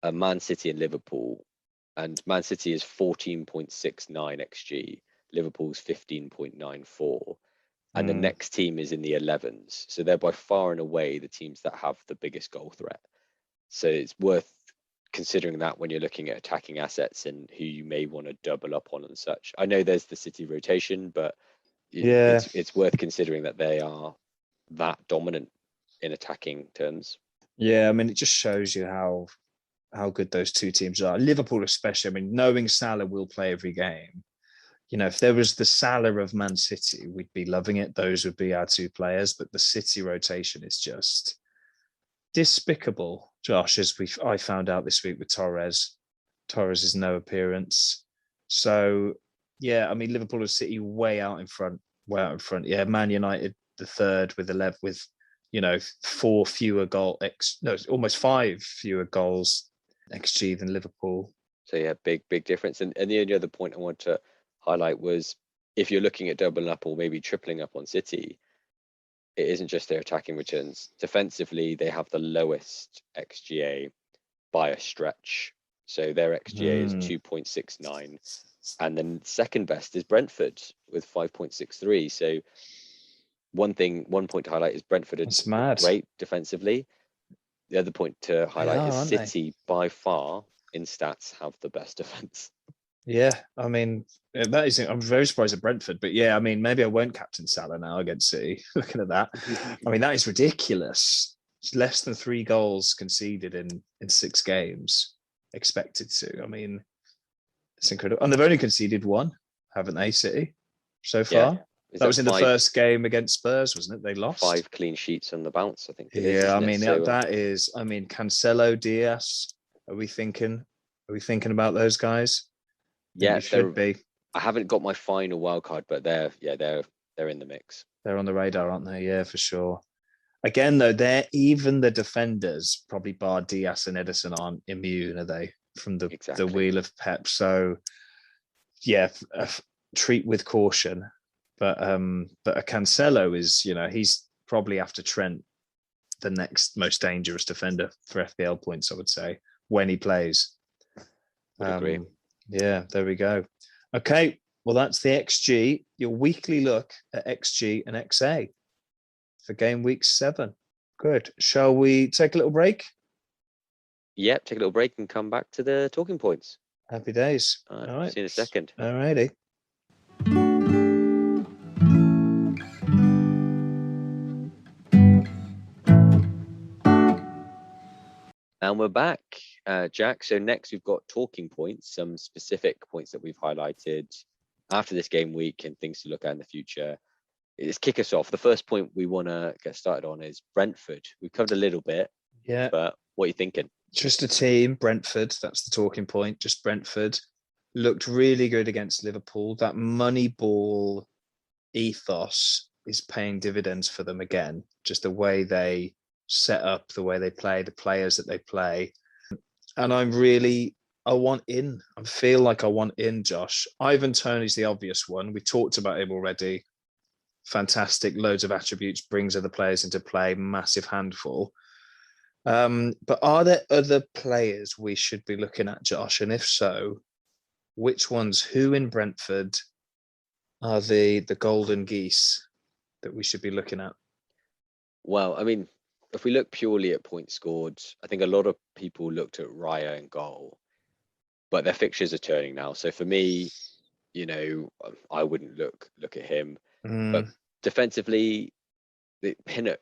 are Man City and Liverpool. And Man City is 14.69 XG, Liverpool's 15.94, and the next team is in the 11s. So they're by far and away the teams that have the biggest goal threat. So it's worth considering that when you're looking at attacking assets and who you may want to double up on and such. I know there's the City rotation, but it's worth considering that they are that dominant in attacking terms. Yeah, I mean, it just shows you how good those 2 teams are. Liverpool especially, I mean, knowing Salah will play every game, if there was the Salah of Man City, we'd be loving it. Those would be our 2 players, but the City rotation is just despicable, Josh, as I found out this week with Torres. Torres is no appearance. So, yeah, I mean, Liverpool and City way out in front. Yeah, Man United, the third with 11, with, 4 fewer almost 5 fewer goals XG than Liverpool. So yeah, big difference. And the only other point I want to highlight was if you're looking at doubling up or maybe tripling up on City, it isn't just their attacking returns. Defensively, they have the lowest XGA by a stretch. So their XGA is 2.69. And then second best is Brentford with 5.63. So one point to highlight is Brentford That's are mad. great defensively. The other point to highlight is aren't they? City by far in stats have the best defense. Yeah, I mean, that is. I'm very surprised at Brentford, but yeah, I mean, maybe I won't captain Salah now against City. Looking at that, I mean, that is ridiculous. It's less than 3 goals conceded in 6 games, expected to. I mean, it's incredible, and they've only conceded 1, haven't they, City, so far? Yeah. That was in the first game against Spurs, wasn't it? They lost 5 clean sheets on the bounce, I think it is. Yeah, I isn't mean, it? So, that is. I mean, Cancelo, Diaz. Are we thinking? Are we thinking about those guys? I think yeah, we should be. I haven't got my final wild card, but they're in the mix. They're on the radar, aren't they? Yeah, for sure. Again, though, they're even the defenders, probably bar Diaz and Edison, aren't immune, are they, from the wheel of Pep? So, yeah, treat with caution. But a Cancelo is, he's probably after Trent the next most dangerous defender for FPL points, I would say, when he plays. Would agree. Yeah, there we go. Okay, well, that's the XG, your weekly look at XG and XA for game week 7. Good. Shall we take a little break? Yep, take a little break and come back to the talking points. Happy days. All right. See you in a second. All righty. And we're back, Jack. So next we've got talking points, some specific points that we've highlighted after this game week and things to look at in the future. Let's kick us off. The first point we want to get started on is Brentford. We've covered a little bit, but what are you thinking? Just a team, Brentford. That's the talking point. Just Brentford. Looked really good against Liverpool. That money ball ethos is paying dividends for them again. Just the way they set up, the way they play, the players that they play. And I want in. I feel like I want in, Josh. Ivan Toney's the obvious one. We talked about him already. Fantastic, loads of attributes, brings other players into play, massive handful. But are there other players we should be looking at, Josh? And if so, which ones, who in Brentford are the golden geese that we should be looking at? Well, I mean, if we look purely at points scored, I think a lot of people looked at Raya and goal, but their fixtures are turning now. So for me, I wouldn't look at him. But defensively, Pinnock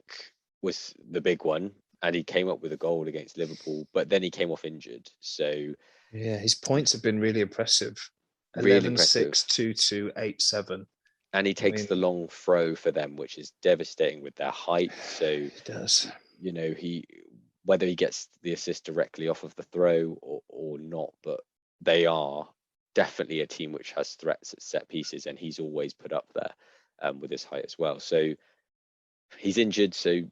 was the big one, and he came up with a goal against Liverpool, but then he came off injured. So yeah, his points have been really impressive. Really 11, impressive. 6, 2, 2, 8, 7. And he takes the long throw for them, which is devastating with their height. So he does. Whether he gets the assist directly off of the throw or not, but they are definitely a team which has threats at set pieces, and he's always put up there with his height as well. So he's injured, so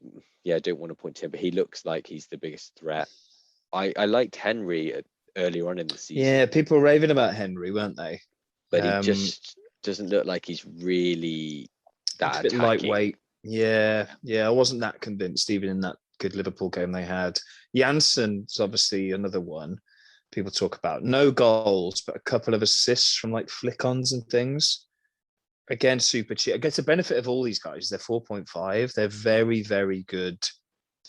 yeah, I don't want to point to him, but he looks like he's the biggest threat. I liked Henry earlier on in the season. Yeah, people were raving about Henry, weren't they? But he just doesn't look like he's really that a bit attacking. Lightweight. Yeah, I wasn't that convinced even in that good Liverpool game they had. Jansen's obviously another one people talk about. No goals, but a couple of assists from like flick-ons and things. Again, super cheap. I guess the benefit of all these guys, they're 4.5. They're very, very good,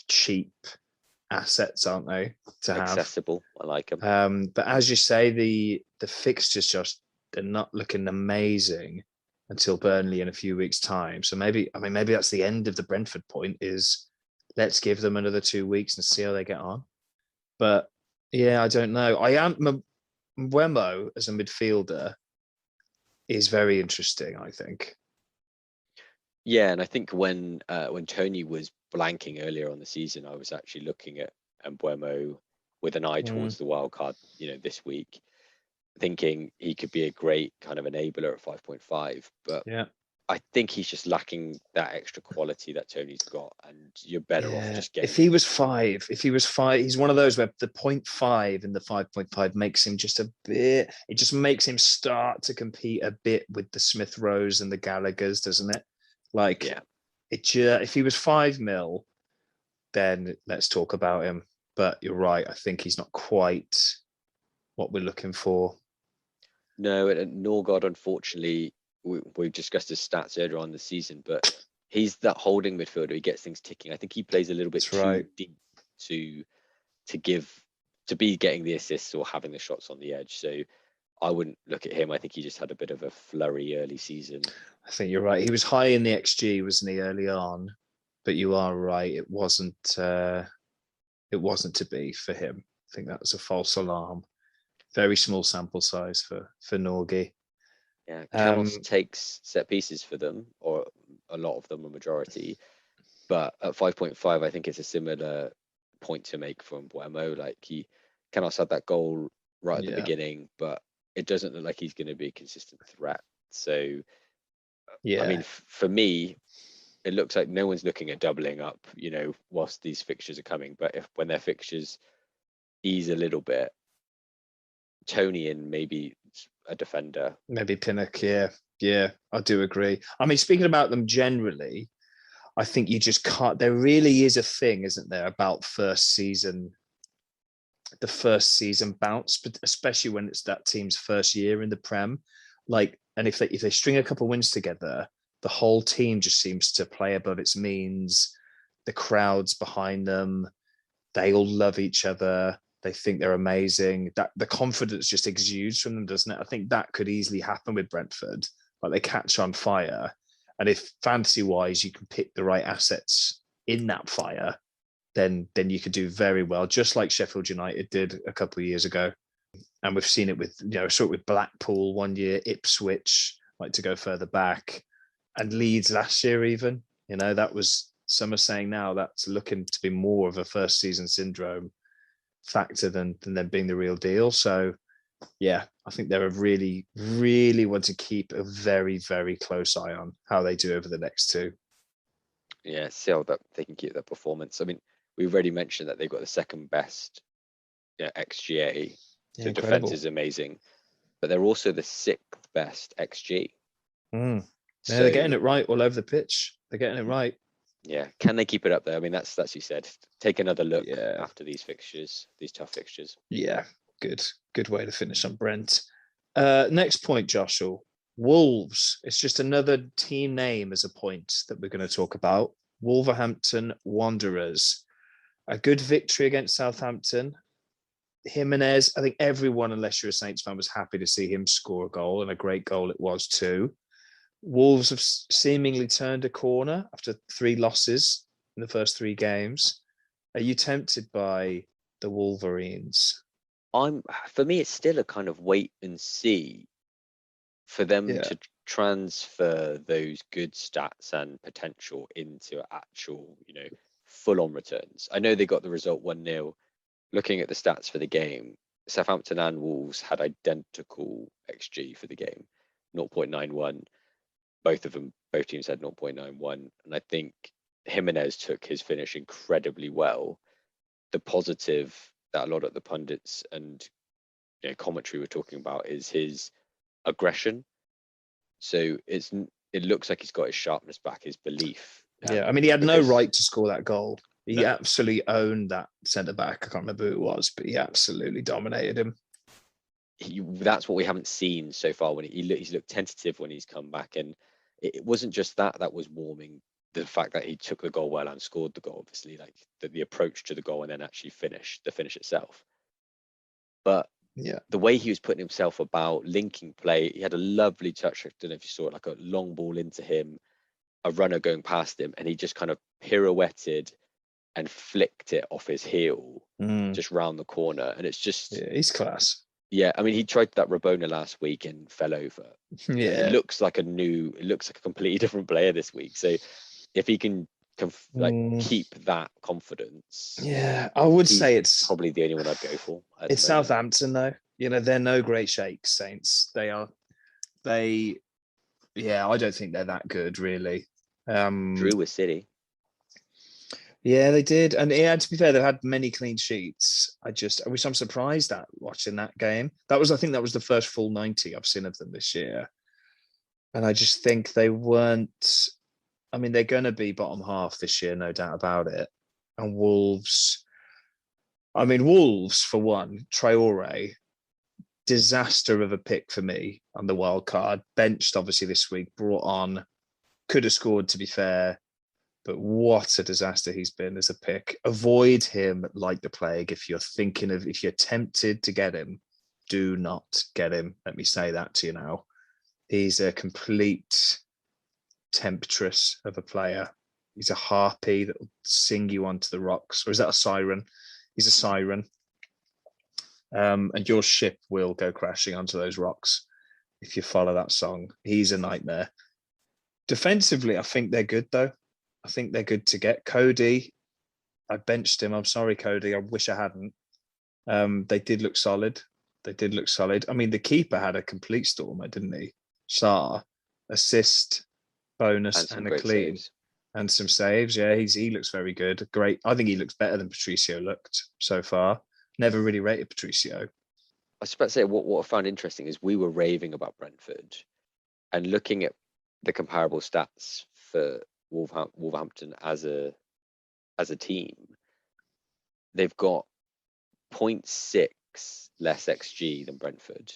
cheap assets, aren't they? To have accessible. I like them. But as you say, the fixtures just they're not looking amazing until Burnley in a few weeks' time. So maybe that's the end of the Brentford point. Is let's give them another 2 weeks and see how they get on. But yeah, I don't know. Mbeumo as a midfielder is very interesting, I think. Yeah, and I think when Tony was blanking earlier on the season, I was actually looking at Mbeumo with an eye towards the wild card, this week, thinking he could be a great kind of enabler at 5.5. But yeah, I think he's just lacking that extra quality that Tony's got, and you're better off just getting. If he was five, he's one of those where the 0.5 and the 5.5 makes him just a bit. It just makes him start to compete a bit with the Smith Rowes and the Gallaghers, doesn't it? if he was 5 mil, then let's talk about him. But you're right. I think he's not quite what we're looking for. No, and Norgard, unfortunately, we've discussed his stats earlier on the season, but he's that holding midfielder. He gets things ticking. I think he plays a little bit too deep to be getting the assists or having the shots on the edge. So I wouldn't look at him. I think he just had a bit of a flurry early season. I think you're right. He was high in the XG, wasn't he, early on? But you are right. It wasn't to be for him. I think that was a false alarm. Very small sample size for Norgie. Yeah, Canos takes set pieces for them, or a lot of them, a majority. But at 5.5, I think it's a similar point to make from Buemo. Like Canos had that goal right at the beginning, but it doesn't look like he's going to be a consistent threat. So, I mean, for me, it looks like no one's looking at doubling up, whilst these fixtures are coming. But when their fixtures ease a little bit, Tony and maybe a defender. Maybe Pinnock, yeah, I do agree. I mean, speaking about them generally, I think you just can't. There really is a thing, isn't there, about the first season bounce, but especially when it's that team's first year in the Prem. Like, and if they string a couple of wins together, the whole team just seems to play above its means. The crowd's behind them. They all love each other. They think they're amazing. That the confidence just exudes from them, doesn't it? I think that could easily happen with Brentford. Like, they catch on fire. And if fantasy-wise you can pick the right assets in that fire, then you could do very well, just like Sheffield United did a couple of years ago. And we've seen it with, sort of with Blackpool one year, Ipswich, like to go further back, and Leeds last year even. That was, some are saying now that's looking to be more of a first season syndrome factor than them being the real deal. So yeah, I think they're really, really want to keep a very, very close eye on how they do over the next two. Yeah, see how that they can keep their performance. I mean, we've already mentioned that they've got the second best XGA. So defense is amazing, but they're also the 6th best XG. So they're getting it right all over the pitch. They're getting it right. Yeah, can they keep it up there? I mean, that's you said. Take another look after these fixtures, these tough fixtures. Yeah, good way to finish on Brent. Next point, Joshua. Wolves. It's just another team name as a point that we're going to talk about. Wolverhampton Wanderers. A good victory against Southampton. Jimenez, I think everyone, unless you're a Saints fan, was happy to see him score a goal, and a great goal it was too. Wolves have seemingly turned a corner after 3 losses in the first 3 games. Are you tempted by the Wolverines? For me, it's still a kind of wait and see for them to transfer those good stats and potential into actual, full-on returns. I know they got the result 1-0. Looking at the stats for the game, Southampton and Wolves had identical XG for the game, 0.91. Both teams had 0.91. And I think Jimenez took his finish incredibly well. The positive that a lot of the pundits and commentary were talking about is his aggression. So it looks like he's got his sharpness back, his belief. Yeah, I mean, he had no right to score that goal. He absolutely owned that centre-back. I can't remember who it was, but he absolutely dominated him. That's what we haven't seen so far. When he's looked tentative when he's come back, and it wasn't just that was warming. The fact that he took the goal well and scored the goal, obviously, like the approach to the goal and then actually the finish itself. But the way he was putting himself about, linking play, he had a lovely touch. I don't know if you saw it, like a long ball into him, a runner going past him, and he just kind of pirouetted and flicked it off his heel just round the corner. And it's just he's class. Yeah, I mean, he tried that Rabona last week and fell over. Yeah, it looks like a completely different player this week. So if he can keep that confidence, I would say it's probably the only one I'd go for. It's Southampton though. They're no great shakes, Saints. I don't think they're that good really. Drew with City. Yeah, they did. And to be fair, they've had many clean sheets. I wish I'm surprised at watching that game. I think that was the first full 90 I've seen of them this year. And I just think they weren't I mean, they're going to be bottom half this year, no doubt about it. And Wolves, I mean, Wolves, for one, Traore, disaster of a pick for me on the wild card. Benched, obviously, this week, brought on, could have scored, to be fair. But what a disaster he's been as a pick. Avoid him like the plague. If you're tempted to get him, do not get him. Let me say that to you now. He's a complete temptress of a player. He's a harpy that will sing you onto the rocks. Or is that a siren? He's a siren. And your ship will go crashing onto those rocks if you follow that song. He's a nightmare. Defensively, I think they're good, though. I think they're good to get. Cody, I benched him. I'm sorry, Cody. I wish I hadn't. They did look solid. I mean, the keeper had a complete stormer, didn't he? Sarr, assist, bonus, and a clean. Saves. And some saves. Yeah, he looks very good. Great. I think he looks better than Patricio looked so far. Never really rated Patricio. I was about to say, what I found interesting is we were raving about Brentford and looking at the comparable stats for Wolverhampton as a team. They've got 0.6 less XG than Brentford.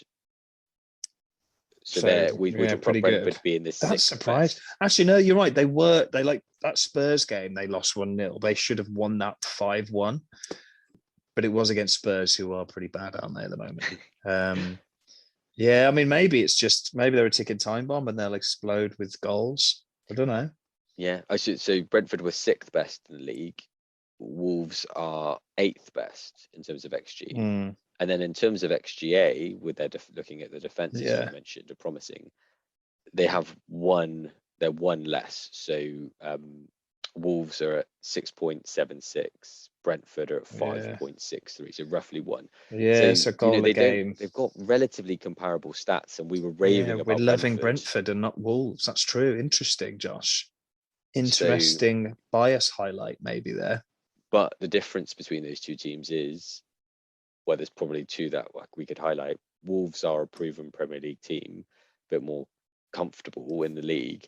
So we would put Brentford being this. That's surprised. Actually, no, you're right. They like that Spurs game. They lost 1-0. They should have won that 5-1. But it was against Spurs, who are pretty bad, aren't they, at the moment? Yeah, I mean, maybe they're a ticking time bomb and they'll explode with goals. I don't know. Yeah, so Brentford were 6th best in the league. Wolves are 8th best in terms of XG. And then in terms of XGA, with their looking at the defense, as you mentioned, are promising. They have they're one less. So Wolves are at 6.76. Brentford are at 5.63, so roughly one. Yeah, so goal a game. They've got relatively comparable stats, and we were raving about. We're loving Brentford and not Wolves. That's true. Interesting, Josh. Interesting bias highlight maybe there. But the difference between those two teams is, well, there's probably two that we could highlight. Wolves are a proven Premier League team, a bit more comfortable in the league,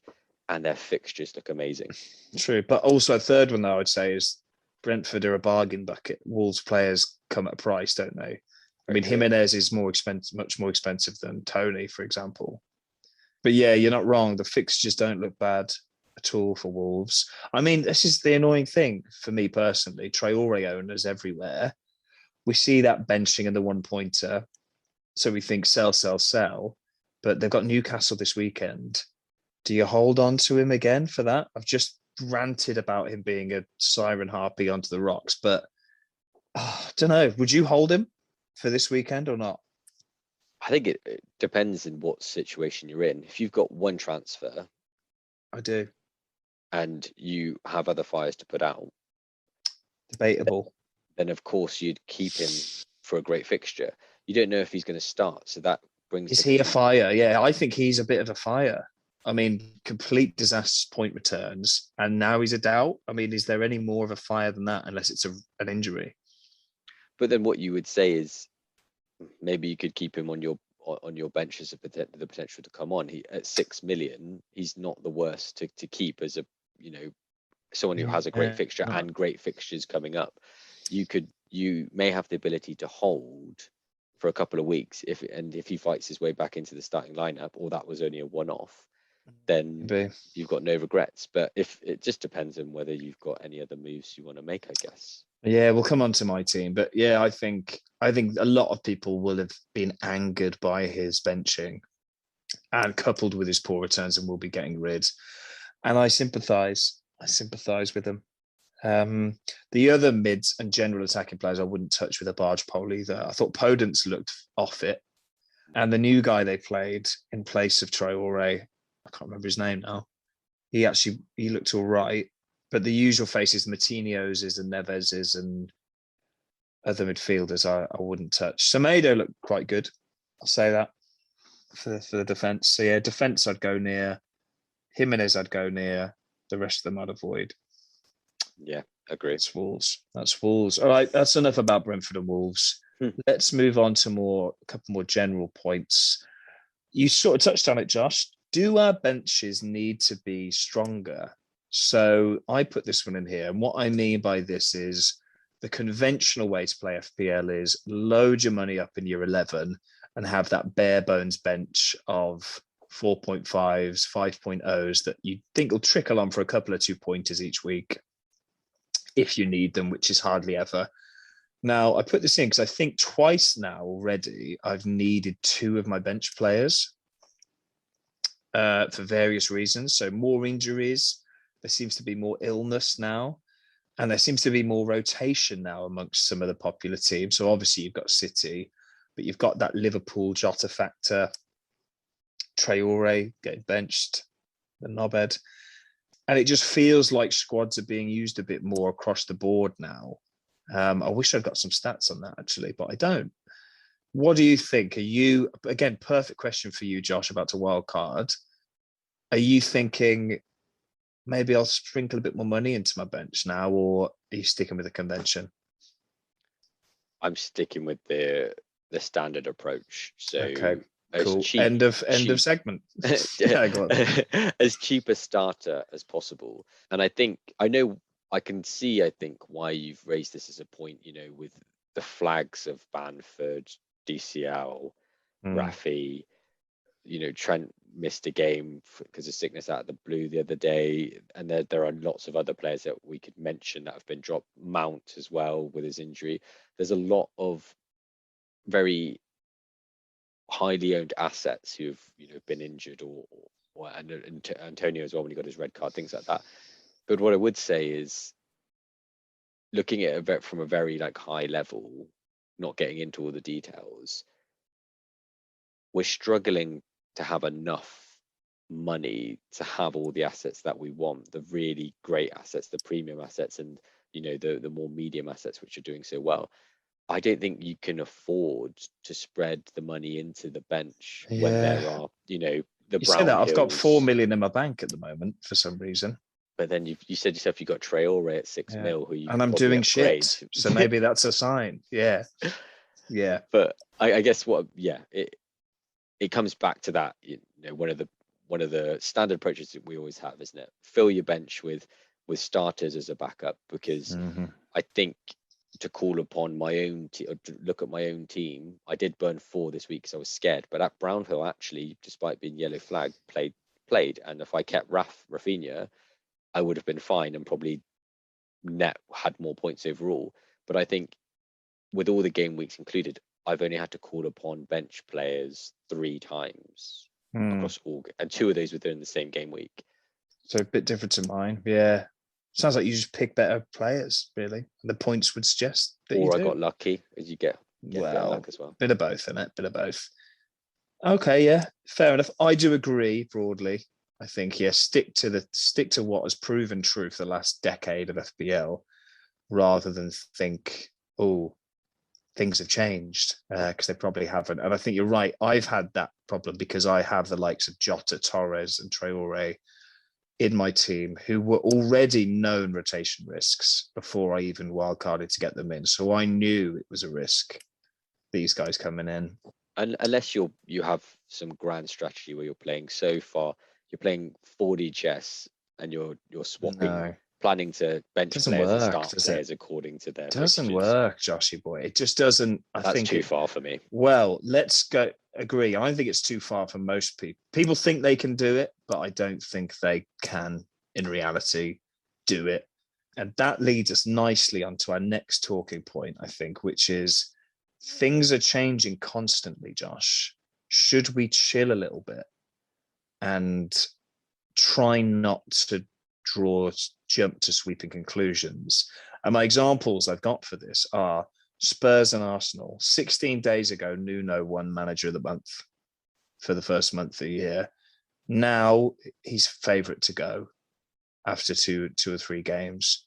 and their fixtures look amazing. True, but also a third one, though, I would say, is Brentford are a bargain bucket. Wolves players come at a price, don't they? I mean, Jimenez is much more expensive than Tony, for example. But yeah, you're not wrong. The fixtures don't look bad at all for Wolves. I mean, this is the annoying thing for me personally. Traore owners everywhere. We see that benching and the 1-pointer. So we think sell. But they've got Newcastle this weekend. Do you hold on to him again for that? I've just ranted about him being a siren harpy onto the rocks, but I don't know. Would you hold him for this weekend or not? I think it depends in what situation you're in. If you've got one transfer, I do, and you have other fires to put out, debatable. Then of course you'd keep him for a great fixture. You don't know if he's going to start, so that brings. Is he a fire? Yeah, I think he's a bit of a fire. I mean, complete disastrous point returns, and now he's a doubt. I mean, is there any more of a fire than that, unless it's an injury? But then what you would say is maybe you could keep him on your bench as the potential to come on. He at 6 million, he's not the worst to keep as someone who has a great fixture and great fixtures coming up. You may have the ability to hold for a couple of weeks if he fights his way back into the starting lineup, or that was only a one-off. Then you've got no regrets. But if it just depends on whether you've got any other moves you want to make, I guess. Yeah, we'll come on to my team. But yeah, I think a lot of people will have been angered by his benching and coupled with his poor returns and will be getting rid. And I sympathise with him. The other mids and general attacking players I wouldn't touch with a barge pole either. I thought Podence looked off it. And the new guy they played in place of Traore, I can't remember his name now. He looked all right. But the usual faces, Martinez's and Neves's and other midfielders, I wouldn't touch. Semedo looked quite good. I'll say that for the defence. So yeah, defence I'd go near. Jimenez I'd go near. The rest of them I'd avoid. Yeah, agree. That's Wolves. All right, that's enough about Brentford and Wolves. Let's move on to a couple more general points. You sort of touched on it, Josh. Do our benches need to be stronger? So I put this one in here. And what I mean by this is the conventional way to play FPL is load your money up in your 11 and have that bare bones bench of 4.5s, 5.0s that you think will trickle on for a couple of 2-pointers each week if you need them, which is hardly ever. Now, I put this in because I think twice now already I've needed 2 of my bench players for various reasons. So more injuries, there seems to be more illness now, and there seems to be more rotation now amongst some of the popular teams. So obviously you've got City, but you've got that Liverpool Jota factor, Traore getting benched, the knobhead. And it just feels like squads are being used a bit more across the board now. I wish I'd got some stats on that actually, but I don't. What do you think? Are you, again, perfect question for you, Josh, about to wildcard. Are you thinking maybe I'll sprinkle a bit more money into my bench now, or are you sticking with the convention? I'm sticking with the standard approach. So okay, cool. Cheap, end of segment. Yeah, go on. As cheap a starter as possible. And I can see why you've raised this as a point, with the flags of Bamford, DCL, Rafi, Trent missed a game because of sickness out of the blue the other day. And there are lots of other players that we could mention that have been dropped. Mount as well with his injury. There's a lot of very highly owned assets who've been injured and Antonio as well when he got his red card, things like that. But what I would say is, looking at it from a very high level, not getting into all the details, we're struggling to have enough money to have all the assets that we want, the really great assets, the premium assets, and the more medium assets which are doing so well. I don't think you can afford to spread the money into the bench when there are, the brown. That I've got 4 million in my bank at the moment for some reason. But then you said yourself you got Traore at 6 mil, who you and I'm doing upgrade. Shit, so maybe that's a sign. Yeah. But I guess it comes back to that. One of the standard approaches that we always have, isn't it? Fill your bench with starters as a backup, because I think, to call upon my own or to look at my own team, I did burn 4 this week because I was scared. But at Brownhill, actually, despite being yellow flag, played, and if I kept Rafinha, I would have been fine and probably net had more points overall. But I think with all the game weeks included, I've only had to call upon bench players 3 times across all, and 2 of those within the same game week. So a bit different to mine. Yeah. Sounds like you just pick better players, really. And the points would suggest that I got lucky, as you get luck as well. Bit of both, isn't it? Bit of both. Okay, yeah, fair enough. I do agree broadly. I think, stick to what has proven true for the last decade of FPL, rather than think, things have changed, because they probably haven't. And I think you're right. I've had that problem because I have the likes of Jota, Torres, and Traore in my team who were already known rotation risks before I even wildcarded to get them in. So I knew it was a risk, these guys coming in. And unless you have some grand strategy where you're playing so far, you're playing 4D chess and you're swapping, planning to bench players and start players according to their doesn't fixtures. Work, Joshy boy. It just doesn't. That's too far for me. Well, let's go. Agree. I think it's too far for most people. People think they can do it, but I don't think they can in reality do it. And that leads us nicely onto our next talking point, I think, which is things are changing constantly, Josh. Should we chill a little bit and try not to jump to sweeping conclusions? And my examples I've got for this are Spurs and Arsenal. 16 days ago, Nuno won Manager of the Month for the first month of the year. Now he's favourite to go after two or 3 games.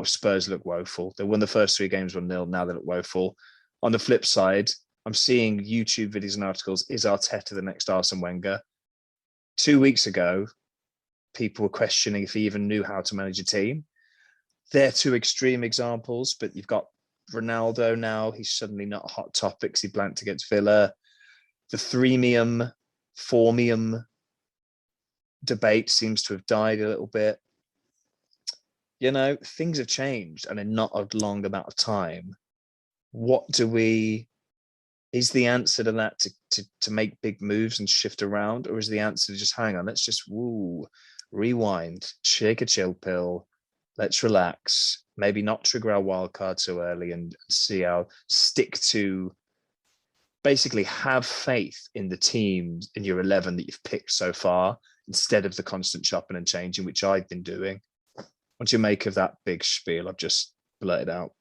Spurs look woeful. They won the first 3 games 1-0. Now they look woeful. On the flip side, I'm seeing YouTube videos and articles. Is Arteta the next Arsene Wenger? 2 weeks ago, people were questioning if he even knew how to manage a team. They're 2 extreme examples, but you've got Ronaldo now. He's suddenly not a hot topic. He blanked against Villa. The 3-mium, 4-mium debate seems to have died a little bit. You know, things have changed and in not a long amount of time. What do we? Is the answer to that to make big moves and shift around, or is the answer to just hang on? Let's just rewind, shake a chill pill, let's relax, maybe not trigger our wild card so early, and see how stick to. Basically, have faith in the team in your 11 that you've picked so far, instead of the constant chopping and changing, which I've been doing. What do you make of that big spiel I've just blurted out?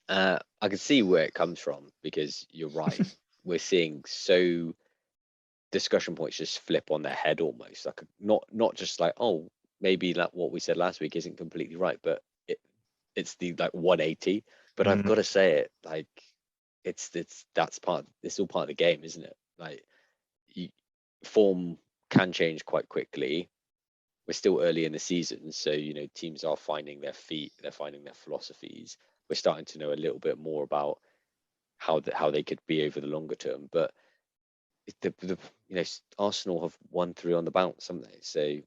I can see where it comes from, because you're right. We're seeing so discussion points just flip on their head almost. Like, not just like, oh, maybe like what we said last week isn't completely right, but it's the like 180. But I've got to say it, like, it's all part of the game, isn't it? Like, form can change quite quickly. We're still early in the season, so teams are finding their feet, they're finding their philosophies. We're starting to know a little bit more about how they could be over the longer term. But Arsenal have won 3 on the bounce, haven't they? So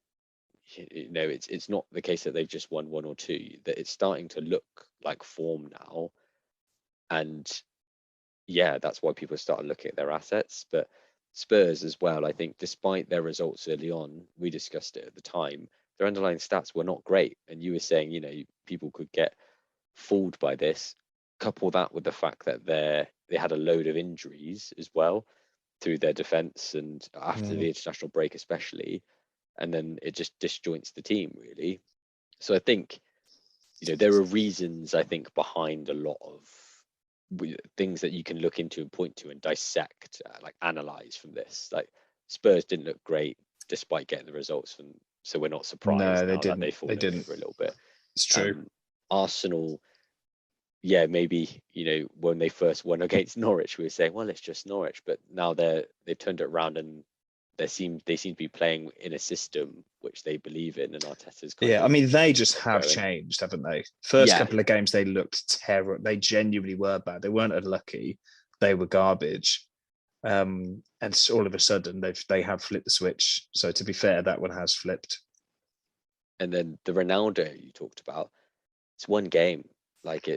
it's not the case that they've just won 1 or 2. That it's starting to look like form now, and yeah, that's why people start looking at their assets. But Spurs as well, I think, despite their results early on, we discussed it at the time, their underlying stats were not great. And you were saying, people could get fooled by this. Couple that with the fact that they had a load of injuries as well through their defense, and after the international break especially, and then it just disjoints the team really. So I think there are reasons, I think, behind a lot of things that you can look into and point to and dissect, like analyze from this. Like, Spurs didn't look great despite getting the results from, so we're not surprised No, now they didn't. that they've fallen over a little bit. It's true. Arsenal, yeah, maybe when they first won against Norwich, we were saying, well, it's just Norwich, but now they've turned it around, and they seem to be playing in a system which they believe in, and Arteta's kind of, I mean, they just have changed, haven't they? First couple of games, they looked terrible. They genuinely were bad. They weren't unlucky. They were garbage. And all of a sudden, they have flipped the switch. So to be fair, that one has flipped. And then the Ronaldo you talked about, it's one game. Like,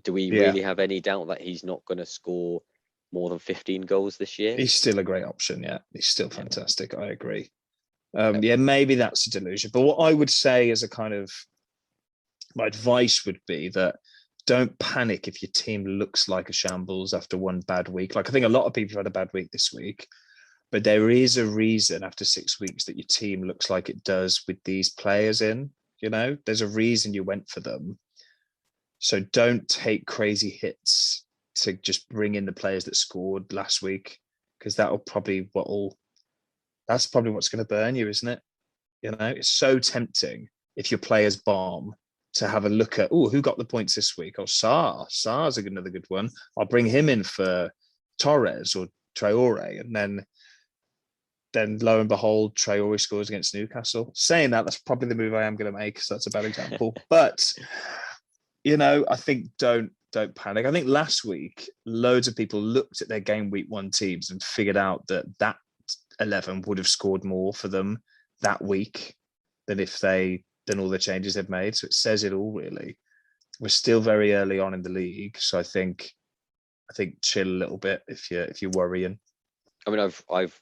do we really have any doubt that he's not going to score more than 15 goals this year? He's still a great option. Yeah, he's still fantastic. I agree. Maybe that's a delusion. But what I would say as a kind of my advice would be that don't panic if your team looks like a shambles after one bad week. Like, I think a lot of people have had a bad week this week, but there is a reason after 6 weeks that your team looks like it does with these players in. There's a reason you went for them. So don't take crazy hits to just bring in the players that scored last week, because that's probably what's going to burn you, isn't it? It's so tempting if your players bomb to have a look at, who got the points this week? Sar's another good one. I'll bring him in for Torres or Traore, and then lo and behold, Traore scores against Newcastle. Saying that's probably the move I am going to make, so that's a bad example. But I think don't panic. I think last week, loads of people looked at their game week 1 teams and figured out that 11 would have scored more for them that week than all the changes they've made. So it says it all, really. We're still very early on in the league, so I think chill a little bit if you're worrying. I mean, I've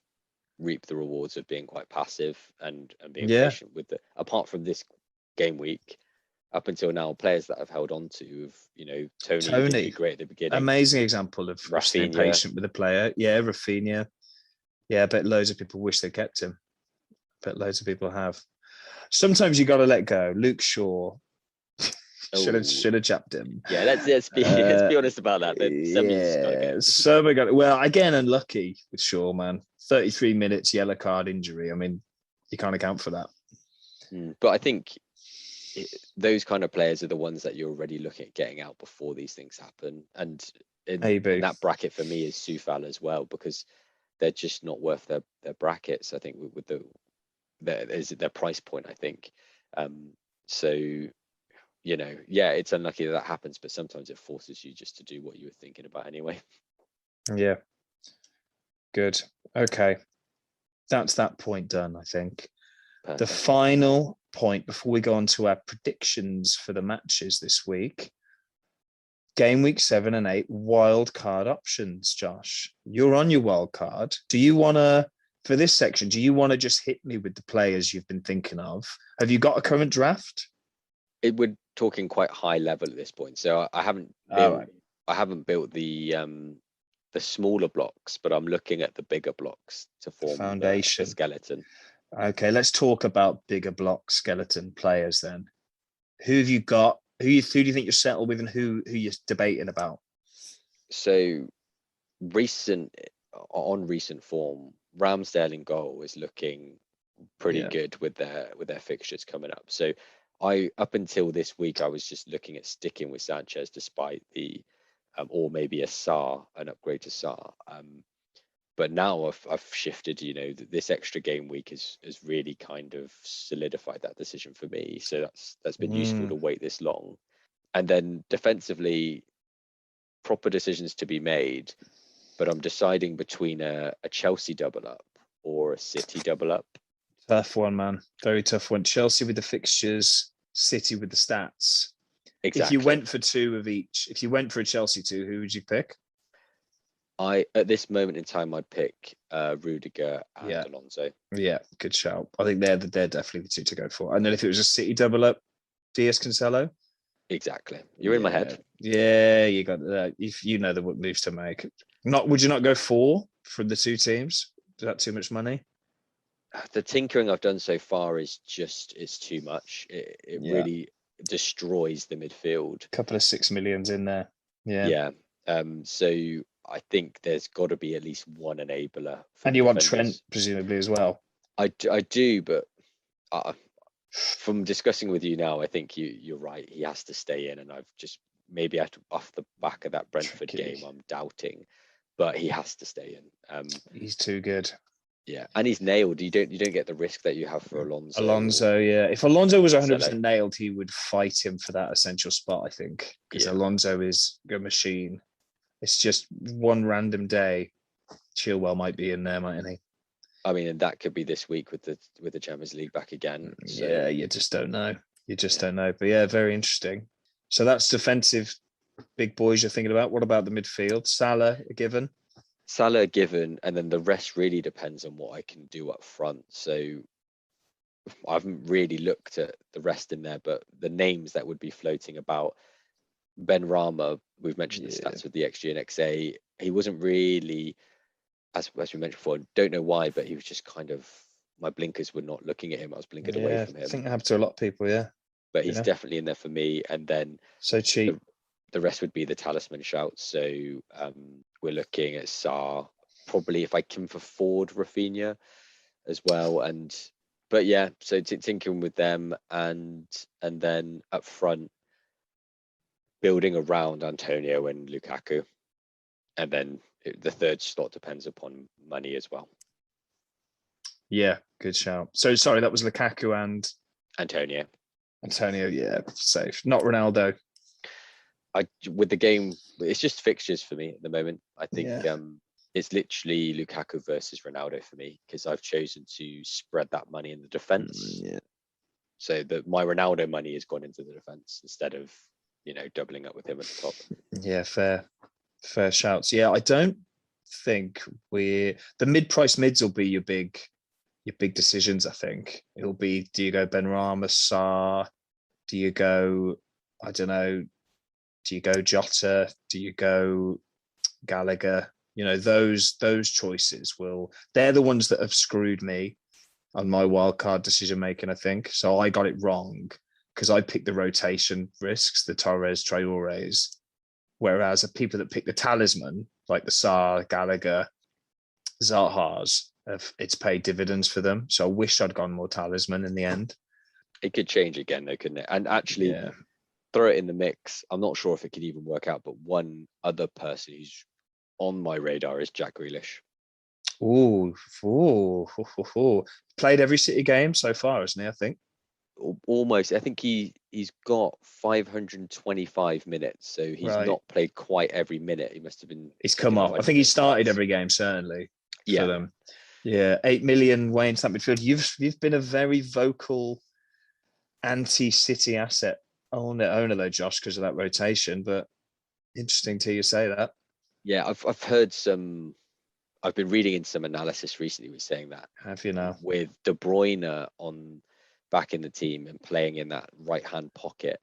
reaped the rewards of being quite passive and being patient with it. Apart from this game week, up until now, players that I've held on to, Tony didn't do great at the beginning. Amazing example of staying patient with a player. Yeah, Rafinha. Yeah, I bet loads of people wish they kept him. I bet loads of people have. Sometimes you got to let go. Luke Shaw should have chapped him. Yeah, let's be honest about that. Well, again, unlucky with Shaw, man. 33 minutes, yellow card, injury. I mean, you can't account for that. But I think those kind of players are the ones that you're already looking at getting out before these things happen. And in that bracket for me is Soufal as well, because they're just not worth their brackets. I think with their price point, I think. So it's unlucky that happens, but sometimes it forces you just to do what you were thinking about anyway. Yeah. Good. Okay. That's that point done, I think. Perfect. The final point before we go on to our predictions for the matches this week. Game week 7 and 8 wildcard options, Josh. You're on your wildcard. Do you want to, for this section, do you want to just hit me with the players you've been thinking of? Have you got a current draft? We're talking quite high level at this point, so I haven't built the smaller blocks, but I'm looking at the bigger blocks to form foundation the skeleton. Okay, let's talk about bigger block skeleton players then. Who have you got? Who do you think you're settled with, and who you're debating about? So recent form, Ramsdale in goal is looking pretty good with their fixtures coming up. So up until this week, I was just looking at sticking with Sanchez despite the or maybe an upgrade to Sarr. But now I've shifted. This extra game week has really kind of solidified that decision for me. So that's been useful to wait this long. And then defensively, proper decisions to be made. But I'm deciding between a Chelsea double up or a City double up. Tough one, man. Very tough one. Chelsea with the fixtures, City with the stats. Exactly. If you went for two of each, if you went for a Chelsea two, who would you pick? At this moment in time, I'd pick Rudiger and Alonso. Yeah, good shout. I think they're definitely the two to go for. And then if it was a City double up, Diaz Cancelo. Exactly. You're in my head. Yeah, you got that. If you know the moves to make. Would you not go 4 for the two teams? Is that too much money? The tinkering I've done so far is it's too much. It really destroys the midfield. A couple of 6 millions in there. Yeah. So I think there's got to be at least one enabler. And you want Trent presumably as well. I do, but from discussing with you now, I think you're right. He has to stay in, and I've just maybe off the back of that Brentford game, I'm doubting, but he has to stay in. He's too good. Yeah, and he's nailed. You don't get the risk that you have for Alonso. If Alonso was 100% nailed, he would fight him for that essential spot, I think, because Alonso is a machine. It's just one random day, Chilwell might be in there, mightn't he? I mean, and that could be this week with the Champions League back again. So. Yeah, you just don't know. Don't know. But yeah, very interesting. So that's defensive big boys you're thinking about. What about the midfield? Salah, a given? Salah given, and then the rest really depends on what I can do up front. So I haven't really looked at the rest in there, but the names that would be floating about, Ben Rama, we've mentioned the stats with the XG and XA. He wasn't really, as we mentioned before, don't know why, but he was just kind of, my blinkers were not looking at him. I was blinkered away from him. I think that happened to a lot of people, But he's definitely in there for me. And then so cheap. The rest would be the talisman shouts. So we're looking at Sarr, probably if I can afford Rafinha as well. But yeah, so tinkering with them and then up front, building around Antonio and Lukaku. And then the third slot depends upon money as well. Yeah, good shout. So sorry, that was Lukaku and Antonio, yeah, safe. Not Ronaldo. With the game, it's just fixtures for me at the moment. I think it's literally Lukaku versus Ronaldo for me, because I've chosen to spread that money in the defense. So that my Ronaldo money has gone into the defense instead of doubling up with him at the top. Yeah, fair shouts. Yeah, I don't think the mid-price mids will be your big decisions. I think it'll be, do you go Benrahma, Sarr? Do you go, I don't know, do you go Jota? Do you go Gallagher? Those choices they're the ones that have screwed me on my wildcard decision making, I think. So I got it wrong because I picked the rotation risks, the Torres, Traores, whereas the people that pick the talisman, like the Sarr, Gallagher, Zaha's, it's paid dividends for them. So I wish I'd gone more talisman in the end. It could change again though, couldn't it? And actually throw it in the mix. I'm not sure if it could even work out, but one other person who's on my radar is Jack Reelish. Ooh. Played every City game so far, hasn't he? I think. Almost. I think he's got 525 minutes, so he's not played quite every minute. He must have been. He's come up. I think he started every game certainly for them. Yeah, 8 million way into that midfield. You've been a very vocal anti-City asset owner though, Josh, because of that rotation. But interesting to hear you say that. Yeah, I've heard some. I've been reading in some analysis recently was saying that Have you now? with De Bruyne on back in the team and playing in that right hand pocket,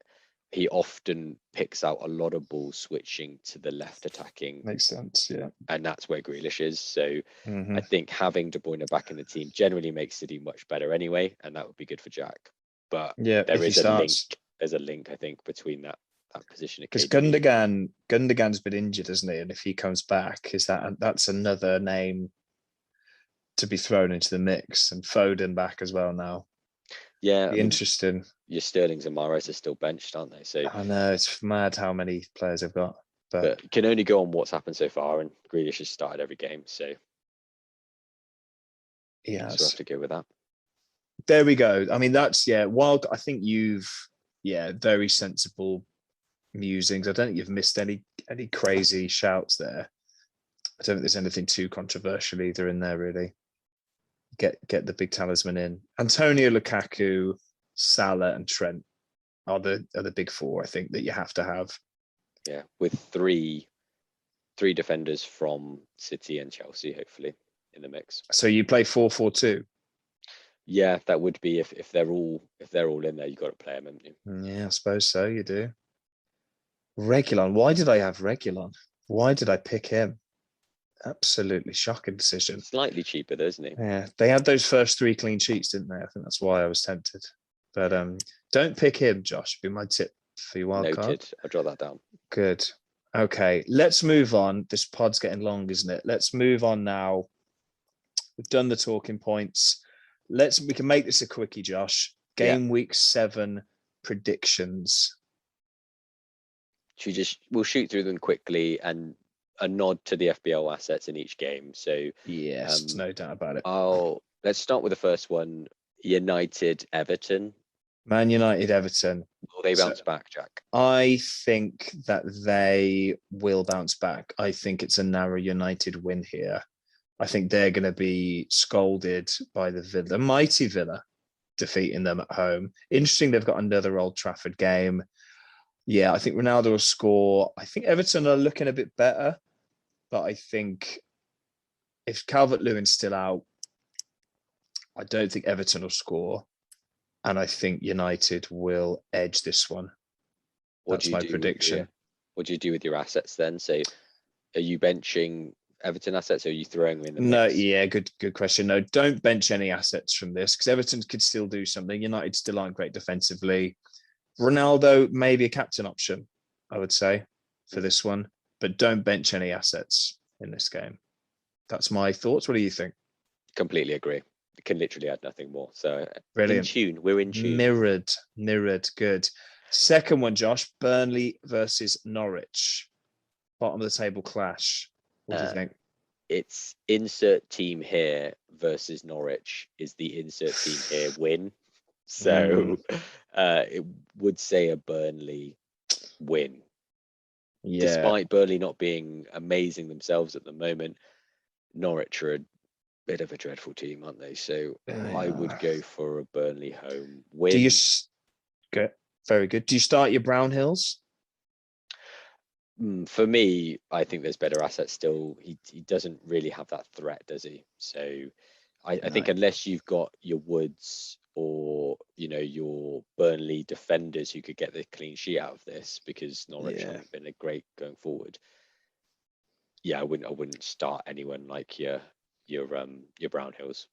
he often picks out a lot of balls switching to the left attacking. Makes sense, yeah. And that's where Grealish is. So Mm-hmm. I think having De Bruyne back in the team generally makes City much better anyway, and that would be good for Jack. But Yeah, there if he is a link. starts. There's a link, I think, between that position of Because KDB. Gundogan's been injured, hasn't he? And if he comes back, that's another name to be thrown into the mix, and Foden back as well now. Yeah, I mean, Interesting. your Sterlings and Mahrez are still benched, aren't they? So I know it's mad how many players they've got, but can only go on what's happened so far, and Grealish has started every game, so yeah, so we'll have to go with that. There we go. I mean, that's wild. I think you've very sensible musings. I don't think you've missed any crazy shouts there. I don't think there's anything too controversial either in there, really. Get the big talisman in. Antonio, Lukaku, Salah, and Trent are the big four, I think, that you have to have. Yeah, with three defenders from City and Chelsea, hopefully, in the mix. So you play 4-4-2? Yeah, that would be if they're all in there, you've got to play them, haven't you? Yeah, I suppose so, you do. Reguilon. Why did I have Reguilon? Why did I pick him? Absolutely shocking decision. Slightly cheaper, though, isn't he? Yeah, they had those first 3 clean sheets, didn't they? I think that's why I was tempted. But don't pick him, Josh. Be my tip for your wild card. Noted. I'll draw that down. Good. Okay, let's move on. This pod's getting long, isn't it? Let's move on now. We've done the talking points. We can make this a quickie, Josh. Game week 7 predictions. We'll shoot through them quickly and a nod to the FPL assets in each game. So yes, no doubt about it. Let's start with the first one. United, Everton. Man United, Everton. Will they bounce back, Jack? I think that they will bounce back. I think it's a narrow United win here. I think they're going to be scolded by the mighty Villa, defeating them at home. Interesting, they've got another Old Trafford game. Yeah, I think Ronaldo will score. I think Everton are looking a bit better, but I think if Calvert-Lewin's still out, I don't think Everton will score. And I think United will edge this one. That's my prediction. What do you do with your assets then? So are you benching Everton assets or are you throwing them in the mix? No, yeah, good question. No, don't bench any assets from this because Everton could still do something. United still aren't great defensively. Ronaldo may be a captain option, I would say, for this one. But don't bench any assets in this game. That's my thoughts. What do you think? Completely agree. Can literally add nothing more. So brilliant. We're in tune. Mirrored. Good. Second one, Josh. Burnley versus Norwich. Bottom of the table clash. What do you think? It's insert team here versus Norwich is the insert team here win. So it would say a Burnley win. Yeah. Despite Burnley not being amazing themselves at the moment, Norwich are a bit of a dreadful team, aren't they? So I would go for a Burnley home win. Very good. Do you start your Brownhills? For me, I think there's better assets still. He doesn't really have that threat, does he? So I think unless you've got your Woods or your Burnley defenders who could get the clean sheet out of this, because Norwich haven't been a great going forward. Yeah, I wouldn't start anyone like your Brownhills.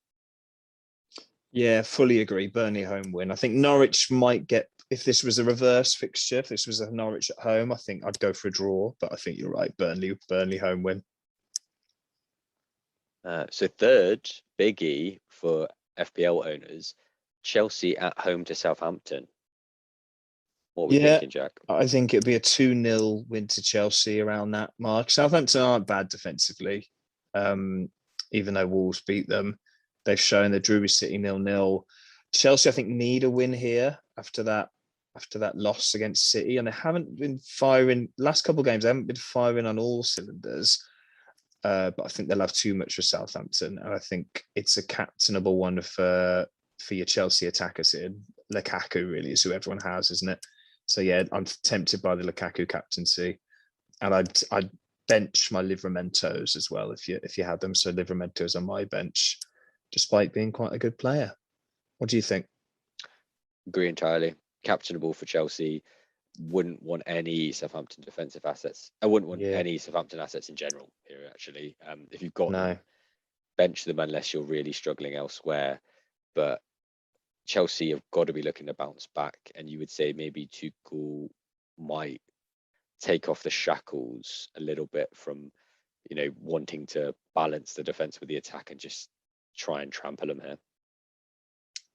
Yeah, fully agree. Burnley home win. I think Norwich might get, if this was a reverse fixture, if this was a Norwich at home, I think I'd go for a draw. But I think you're right. Burnley home win. So third biggie for FPL owners, Chelsea at home to Southampton. What are we thinking, Jack? I think it'd be a 2-0 win to Chelsea around that mark. Southampton aren't bad defensively, even though Wolves beat them. They've shown they drew with City 0-0. Chelsea, I think, need a win here after that loss against City, and they haven't been firing. Last couple of games, they haven't been firing on all cylinders. But I think they'll have too much for Southampton, and I think it's a captainable one for for your Chelsea attacker sitting. Lukaku really is who everyone has, isn't it? So yeah, I'm tempted by the Lukaku captaincy, and I'd bench my Livramentos as well if you had them. So Livramentos on my bench, despite being quite a good player. What do you think? Agree entirely. Captainable for Chelsea. Wouldn't want any Southampton defensive assets. I wouldn't want any Southampton assets in general here, actually. If you've got them, bench them unless you're really struggling elsewhere. But Chelsea have got to be looking to bounce back, and you would say maybe Tuchel might take off the shackles a little bit from, wanting to balance the defense with the attack and just try and trample them here.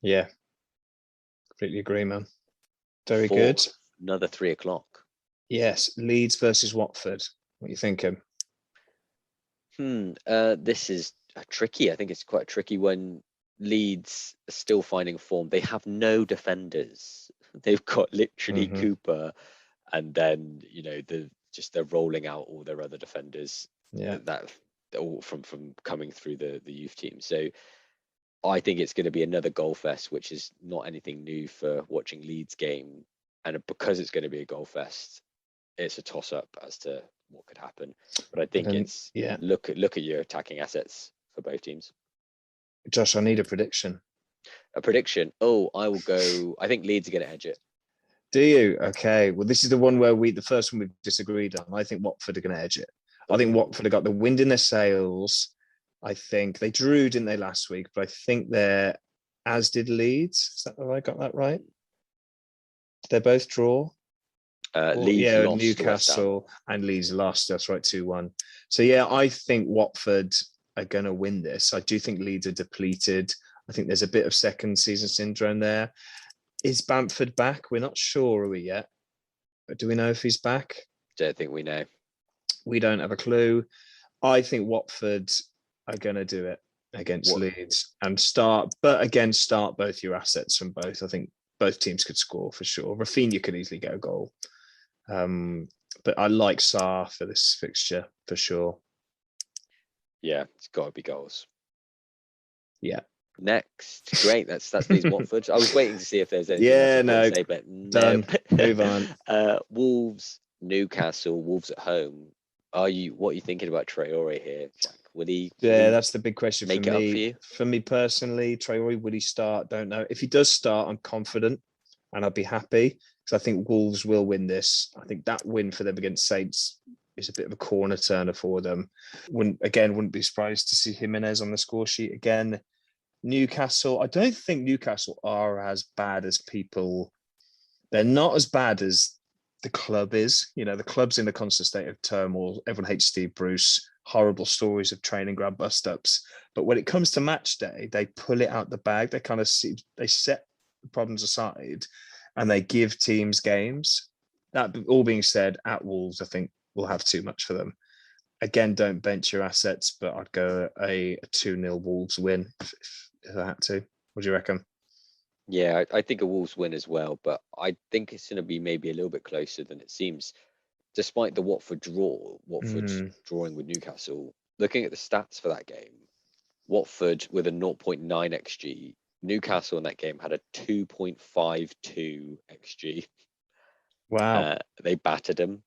Yeah, completely agree, man. Very good. Another 3:00. Yes, Leeds versus Watford. What are you thinking? This is tricky. I think it's quite a tricky one. Leeds are still finding form. They have no defenders. They've got literally Cooper, and then they're rolling out all their other defenders. Yeah, that all from coming through the youth team. So I think it's going to be another goal fest, which is not anything new for watching Leeds game. And because it's going to be a goal fest, it's a toss up as to what could happen. But I think look at your attacking assets for both teams. Josh, I need a prediction. A prediction? Oh, I will go. I think Leeds are going to edge it. Do you? Okay. Well, this is the one where the first one we've disagreed on. I think Watford are going to edge it. I think Watford have got the wind in their sails. I think they drew, didn't they, last week? But I think they're, as did Leeds. Have I got that right? Did they both draw? Leeds lost Newcastle and Leeds lost. That's right, 2-1. So yeah, I think Watford are going to win this. I do think Leeds are depleted. I think there's a bit of second season syndrome there. Is Brentford back? We're not sure, are we yet? But do we know if he's back? Don't think we know. We don't have a clue. I think Watford are going to do it against Leeds and start both your assets from both. I think both teams could score for sure. Rafinha could easily get a goal. But I like Sarr for this fixture for sure. Yeah, it's got to be goals. Yeah. Next, great. That's Leeds Watford. I was waiting to see if there's anything else to say, but done. Move on. Wolves, Newcastle, Wolves at home. What are you thinking about Traore here, Jack? Would he? That's the big question make for me. It up for you? For me personally, Traore, would he start? Don't know. If he does start, I'm confident, and I'd be happy because I think Wolves will win this. I think that win for them against Saints is a bit of a corner turner for them. Wouldn't be surprised to see Jimenez on the score sheet again. Newcastle, I don't think Newcastle are as bad as people. They're not as bad as the club is. The club's in a constant state of turmoil. Everyone hates Steve Bruce. Horrible stories of training ground bust-ups. But when it comes to match day, they pull it out the bag. They kind of they set the problems aside and they give teams games. That all being said, at Wolves, I think we'll have too much for them. Again, don't bench your assets, but I'd go a 2-0 Wolves win if I had to. What do you reckon? Yeah, I think a Wolves win as well, but I think it's going to be maybe a little bit closer than it seems. Despite the Watford drawing with Newcastle, looking at the stats for that game, Watford with a 0.9 XG, Newcastle in that game had a 2.52 XG. Wow. They battered them.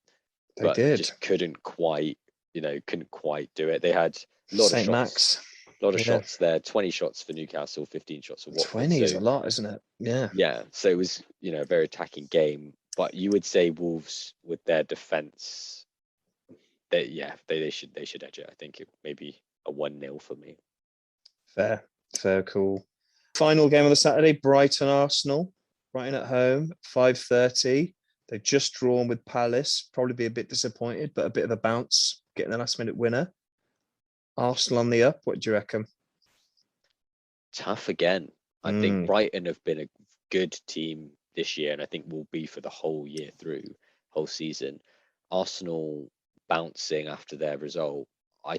They did. Just couldn't quite do it. They had a lot of shots. Max. A lot of shots there, 20 shots for Newcastle, 15 shots for Watford. 20 is a lot, isn't it? Yeah. Yeah. So it was, a very attacking game. But you would say Wolves with their defense, they should edge it. I think it may be a 1-0 for me. Fair, cool. Final game on the Saturday, Brighton Arsenal. Brighton at home, 5:30. They've just drawn with Palace. Probably be a bit disappointed, but a bit of a bounce, getting the last minute winner. Arsenal on the up. What do you reckon? Tough again. I think Brighton have been a good team this year, and I think will be for the whole season. Arsenal bouncing after their result. I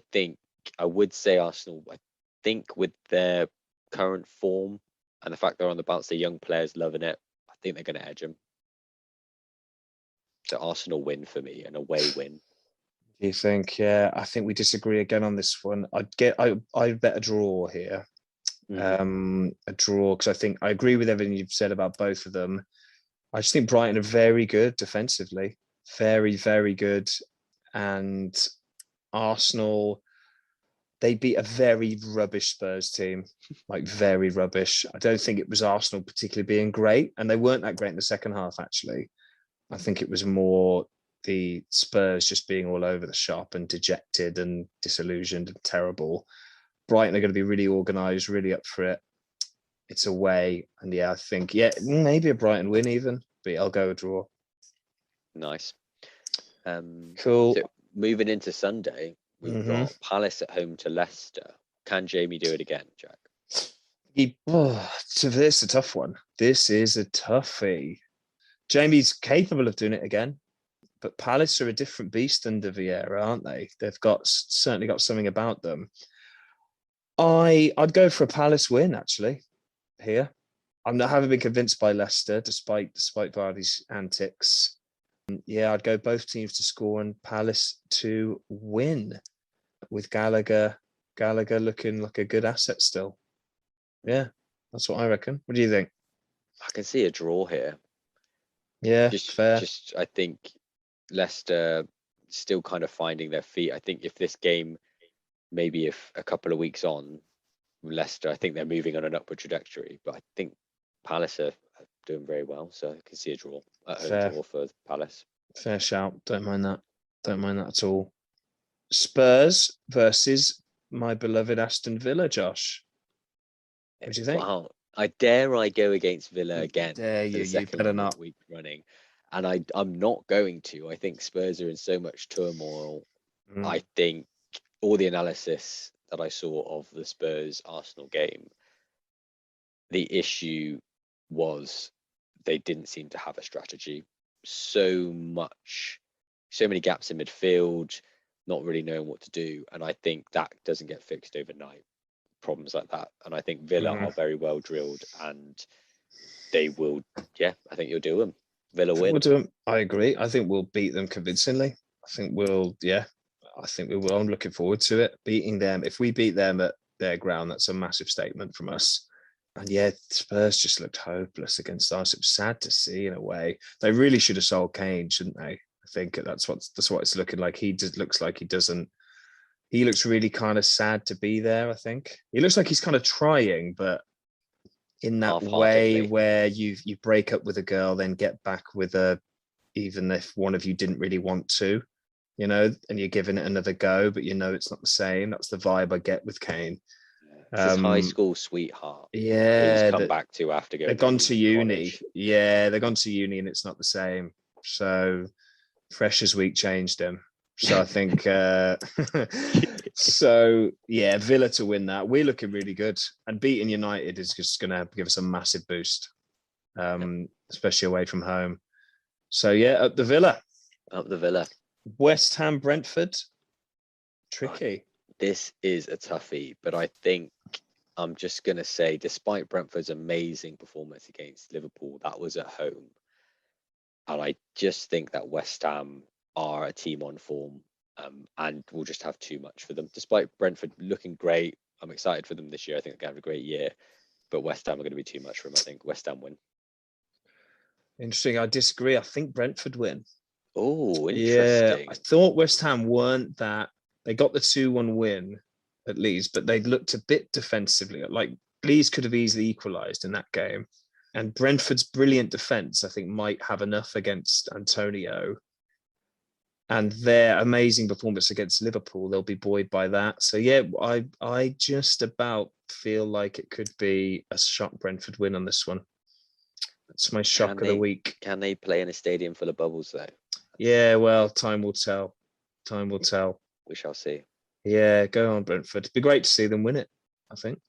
would say Arsenal, I think with their current form and the fact they're on the bounce, their young players loving it, I think they're going to edge them. So Arsenal win for me, an away win. Do you think? Yeah, I think we disagree again on this one. I'd bet a draw here. A draw, because I think I agree with everything you've said about both of them. I just think Brighton are very good defensively, very, very good. And Arsenal, they beat a very rubbish Spurs team, like very rubbish. I don't think it was Arsenal particularly being great, and they weren't that great in the second half, actually. I think it was more the Spurs just being all over the shop and dejected and disillusioned and terrible. Brighton are going to be really organised, really up for it. It's away. And I think, maybe a Brighton win even, but I'll go a draw. Nice. Cool. So moving into Sunday, we've got Palace at home to Leicester. Can Jamie do it again, Jack? So this is a tough one. This is a toughie. Jamie's capable of doing it again, but Palace are a different beast under Vieira, aren't they? They've certainly got something about them. I'd go for a Palace win, actually, here. I haven't been convinced by Leicester, despite Vardy's antics. I'd go both teams to score and Palace to win, with Gallagher looking like a good asset still. Yeah, that's what I reckon. What do you think? I can see a draw here. Yeah, fair. Just I think Leicester still kind of finding their feet. I think if this game, maybe if a couple of weeks on, Leicester, I think they're moving on an upward trajectory. But I think Palace are doing very well, so I can see a draw. A draw for Palace. Fair shout. Don't mind that. Don't mind that at all. Spurs versus my beloved Aston Villa, Josh. What do you think? Wow. I go against Villa again. Dare you? You better not. Week running. And I'm not going to. I think Spurs are in so much turmoil. I think all the analysis that I saw of the Spurs Arsenal game, the issue was they didn't seem to have a strategy. So many gaps in midfield, not really knowing what to do. And I think that doesn't get fixed overnight. Problems like that. And I think Villa are very well drilled, and they will, I think you'll do them. Villa win. We'll do them. I agree. I think we'll beat them convincingly. I think we will. I'm looking forward to it. Beating them. If we beat them at their ground, that's a massive statement from us. And Spurs just looked hopeless against us. It was sad to see in a way. They really should have sold Kane, shouldn't they? I think that's what it's looking like. He just looks like he doesn't. He looks really kind of sad to be there, I think. He looks like he's kind of trying, but in that way where you break up with a girl, then get back with her, even if one of you didn't really want to, and you're giving it another go, but it's not the same. That's the vibe I get with Kane. It's his high school sweetheart. Yeah. He's come back to after going. They've gone to uni. Yeah, they've gone to uni and it's not the same. So Freshers Week changed him. So I think, Villa to win that. We're looking really good. And beating United is just going to give us a massive boost, especially away from home. So, up the Villa. Up the Villa. West Ham, Brentford. Tricky. This is a toughie, but I think I'm just going to say, despite Brentford's amazing performance against Liverpool, that was at home. And I just think that West Ham are a team on form, and will just have too much for them. Despite Brentford looking great, I'm excited for them this year. I think they're going to have a great year, but West Ham are going to be too much for them. I think West Ham win. Interesting. I disagree. I think Brentford win. Oh, interesting. Yeah, I thought West Ham weren't that. They got the 2-1 win at Leeds, but they looked a bit defensively. Like Leeds could have easily equalised in that game. And Brentford's brilliant defence, I think, might have enough against Antonio. And their amazing performance against Liverpool, they'll be buoyed by that. So, I just about feel like it could be a shock Brentford win on this one. That's my shock of the week. Can they play in a stadium full of bubbles, though? Yeah, well, time will tell. Time will tell. We shall see. Yeah, go on, Brentford. It'd be great to see them win it, I think.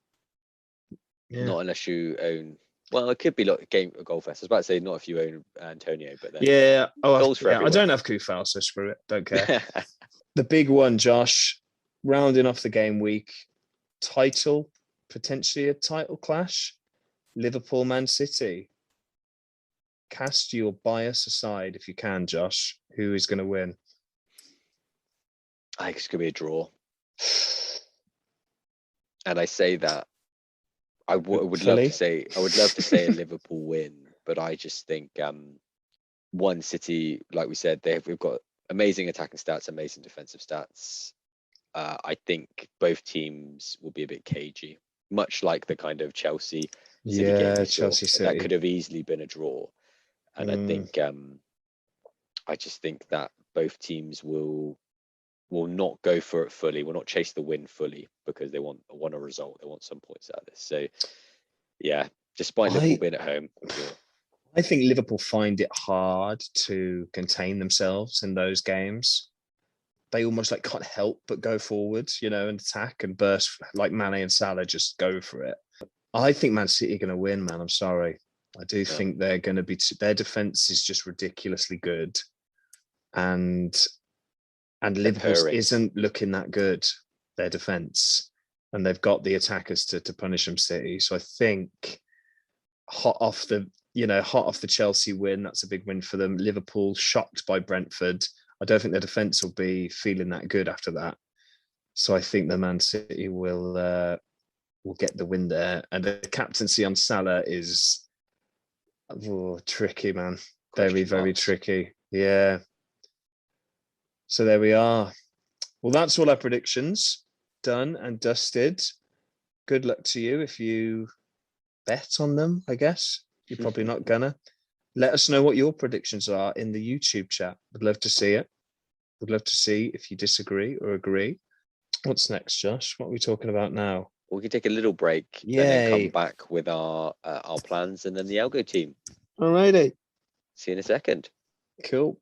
Yeah. Not unless you own... Well, it could be like a game of Goal Fest. I was about to say not if you own Antonio, but then goals for everyone. I don't have Kufal, so screw it. Don't care. The big one, Josh, rounding off the game week, potentially a title clash, Liverpool, Man City. Cast your bias aside if you can, Josh. Who is going to win? I think it's going to be a draw. And I say that would love to say a Liverpool win, but I just think one City, like we said, we've got amazing attacking stats, amazing defensive stats. I think both teams will be a bit cagey, much like the kind of Chelsea City game we saw. Chelsea City. That could have easily been a draw, and I think I just think that both teams will not go for it fully, will not chase the win fully because they want a result, they want some points out of this. So yeah, despite Liverpool being at home, for sure. I think Liverpool find it hard to contain themselves in those games. They almost like can't help but go forward, and attack and burst, like Manet and Salah just go for it. I think Man City are going to win, man. I'm sorry. I do think they're going to be. Their defense is just ridiculously good, and Liverpool's isn't looking that good. Their defense, and they've got the attackers to punish them. City. So I think hot off the Chelsea win, that's a big win for them. Liverpool shocked by Brentford. I don't think their defense will be feeling that good after that. So I think the Man City will get the win there. And the captaincy on Salah is tricky, man. Very, very tricky. Yeah. So there we are. Well, that's all our predictions done and dusted. Good luck to you if you bet on them, I guess. You're probably not gonna. Let us know what your predictions are in the YouTube chat. Would love to see it. Would love to see if you disagree or agree. What's next, Josh? What are we talking about now? We can take a little break and then come back with our plans and then the algo team. Alrighty. See you in a second. Cool.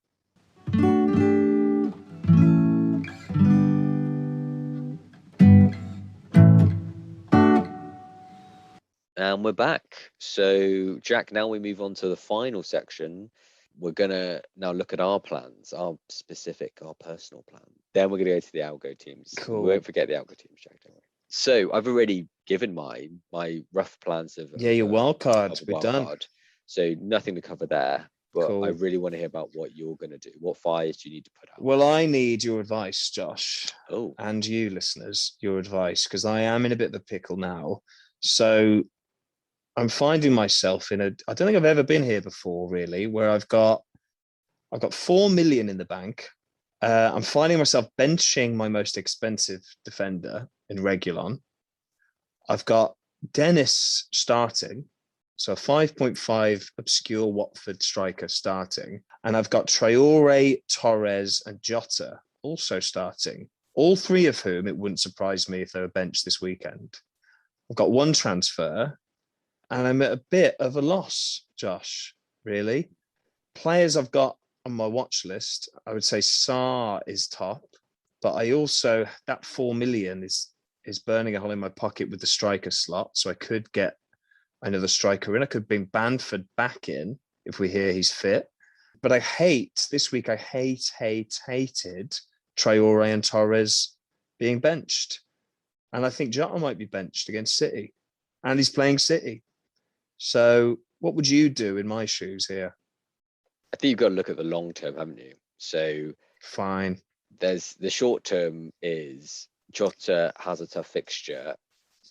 And we're back. So, Jack, now we move on to the final section. We're going to now look at our plans, our personal plan. Then we're going to go to the algo teams. Cool. We won't forget the algo teams, Jack, don't worry. So, I've already given my rough plans of... your wildcard. We're done. So, nothing to cover there. But cool. I really want to hear about what you're going to do. What fires do you need to put out? Well, I need your advice, Josh. Oh. And you, listeners, your advice, because I am in a bit of a pickle now. So... I'm finding myself I don't think I've ever been here before, really, where I've got 4 million in the bank. I'm finding myself benching my most expensive defender in Reguilon. I've got Dennis starting, so a 5.5 obscure Watford striker starting. And I've got Traore, Torres, and Jota also starting, all three of whom it wouldn't surprise me if they were benched this weekend. I've got one transfer. And I'm at a bit of a loss, Josh, really. Players I've got on my watch list, I would say Sarr is top, but I also, that 4 million is burning a hole in my pocket with the striker slot. So I could get another striker in. I could bring Bamford back in if we hear he's fit. But this week I hated Traore and Torres being benched. And I think Jota might be benched against City. And he's playing City. So what would you do in my shoes here? I think you've got to look at the long term, haven't you? So fine. There's the short term is Jota has a tough fixture,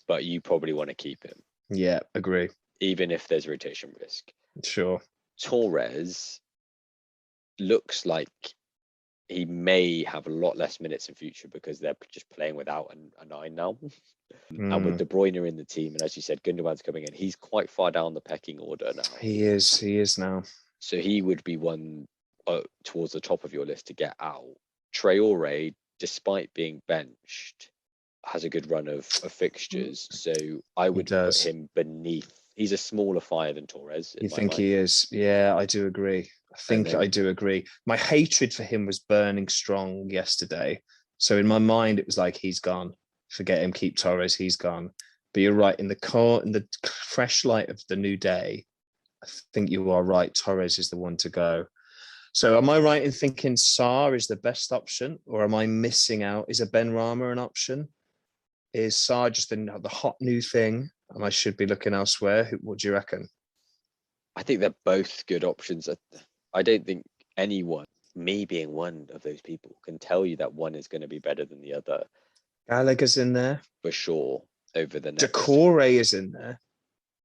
but you probably want to keep him. Yeah, agree. Even if there's rotation risk. Sure. Torres looks like he may have a lot less minutes in future because they're just playing without a 9 now. And with De Bruyne in the team, and as you said, Gundogan's coming in, he's quite far down the pecking order now. He is now. So he would be one towards the top of your list to get out. Traore, despite being benched, has a good run of fixtures. So I would put him beneath. He's a smaller fire than Torres. You think he is? Yeah, I do agree. I do agree. My hatred for him was burning strong yesterday. So in my mind, it was like, he's gone. Forget him, keep Torres, he's gone. But you're right, in the fresh light of the new day, I think you are right. Torres is the one to go. So am I right in thinking Sarr is the best option, or am I missing out? Is a Benrahma an option? Is Sarr just the hot new thing, and I should be looking elsewhere? What do you reckon? I think they're both good options. I don't think anyone, me being one of those people, can tell you that one is going to be better than the other. Gallagher's in there for sure over the next. Decore is in there.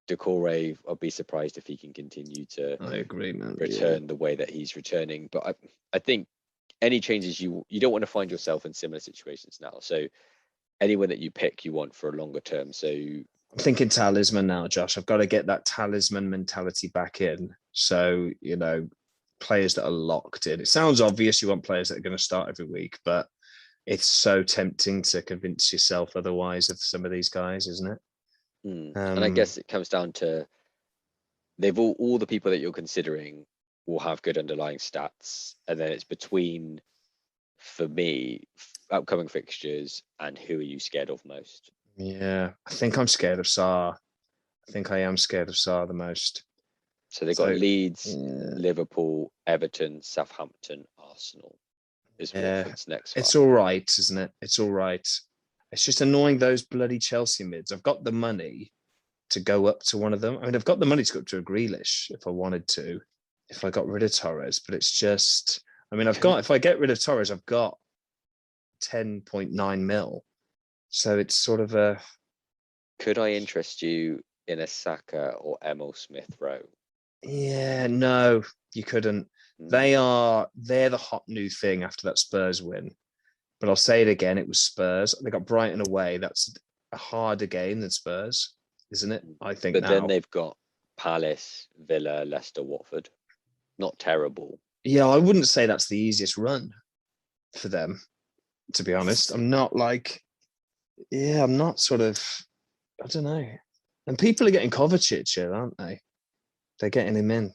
Decore, I'll be surprised if he can continue to I agree, man. return the way that he's returning. But I think any changes you don't want to find yourself in similar situations now. So anyone that you pick, you want for a longer term. So I'm thinking talisman now, Josh. I've got to get that talisman mentality back in. So, players that are locked in. It sounds obvious you want players that are going to start every week, but it's so tempting to convince yourself otherwise of some of these guys, isn't it? And I guess it comes down to they've all the people that you're considering will have good underlying stats, and then it's between, for me, upcoming fixtures and who are you scared of most. Yeah, I think I'm scared of Saar. I think I am scared of Saar the most. So they've got Leeds, Liverpool, Everton, Southampton, Arsenal is Watford's next 5. It's all right, isn't it? It's all right. It's just annoying those bloody Chelsea mids. I've got the money to go up to one of them. I mean, I've got the money to go up to a Reelish if I wanted to, if I got rid of Torres. But it's just, I mean, if I get rid of Torres, I've got 10.9 mil. So it's sort of a. Could I interest you in a Saka or Emil Smith Rowe? Yeah, no, you couldn't. They're the hot new thing after that Spurs win. But I'll say it again, it was Spurs. They got Brighton away. That's a harder game than Spurs, isn't it? I think. But then they've got Palace, Villa, Leicester, Watford. Not terrible. Yeah, I wouldn't say that's the easiest run for them, to be honest. I'm not sort of, I don't know. And people are getting Kovacic here, aren't they? They're getting him in.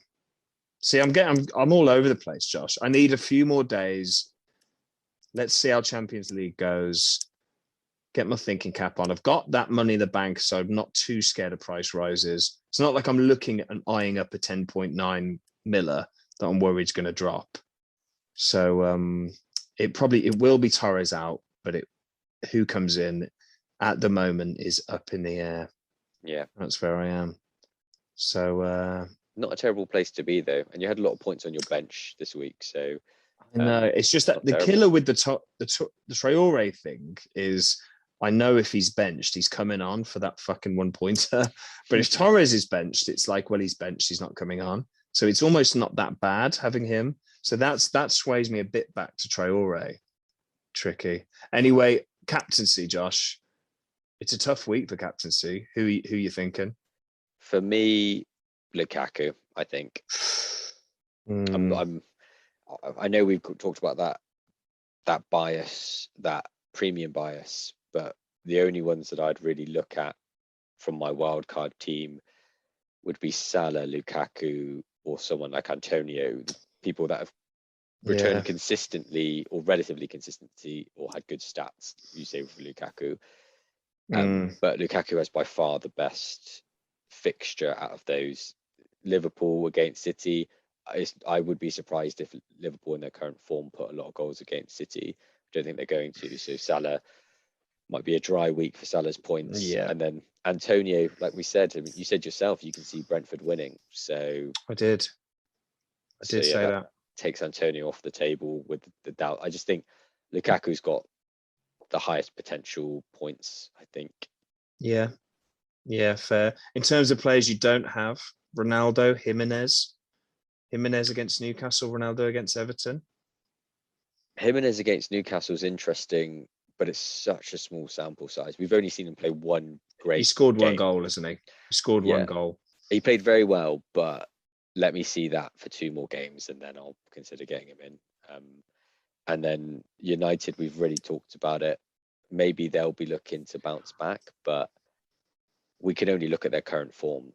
See, I'm all over the place, Josh. I need a few more days. Let's see how Champions League goes. Get my thinking cap on. I've got that money in the bank, so I'm not too scared of price rises. It's not like I'm looking at and eyeing up a 10.9 miller that I'm worried is going to drop. So it will be Torres out, but who comes in at the moment is up in the air. Yeah, that's where I am. So not a terrible place to be though, and you had a lot of points on your bench this week. So I know it's just that the terrible killer with the Traore thing is, I know if he's benched, he's coming on for that fucking 1 pointer. But if Torres is benched, it's like, well, he's benched, he's not coming on. So it's almost not that bad having him. So that sways me a bit back to Traore. Tricky. Anyway, captaincy, Josh. It's a tough week for captaincy. Who you thinking? For me, Lukaku, I think. I know we've talked about that bias, that premium bias, but the only ones that I'd really look at from my wildcard team would be Salah, Lukaku, or someone like Antonio, people that have returned consistently or relatively consistently or had good stats, you say for Lukaku. But Lukaku has by far the best fixture out of those. Liverpool against City, I would be surprised if Liverpool in their current form put a lot of goals against City. I don't think they're going to. So Salah might be a dry week for Salah's points. Yeah. And then Antonio, like we said, I mean, you said yourself, you can see Brentford winning. So I did say that. Takes Antonio off the table with the doubt. I just think Lukaku's got the highest potential points, I think. Yeah, fair. In terms of players you don't have, Ronaldo, Jimenez against Newcastle, Ronaldo against Everton. Jimenez against Newcastle is interesting, but it's such a small sample size. We've only seen him play one great. He scored game. one goal, hasn't he? He scored one goal. He played very well, but let me see that for 2 more games, and then I'll consider getting him in. And then United, we've really talked about it. Maybe they'll be looking to bounce back, but we can only look at their current form.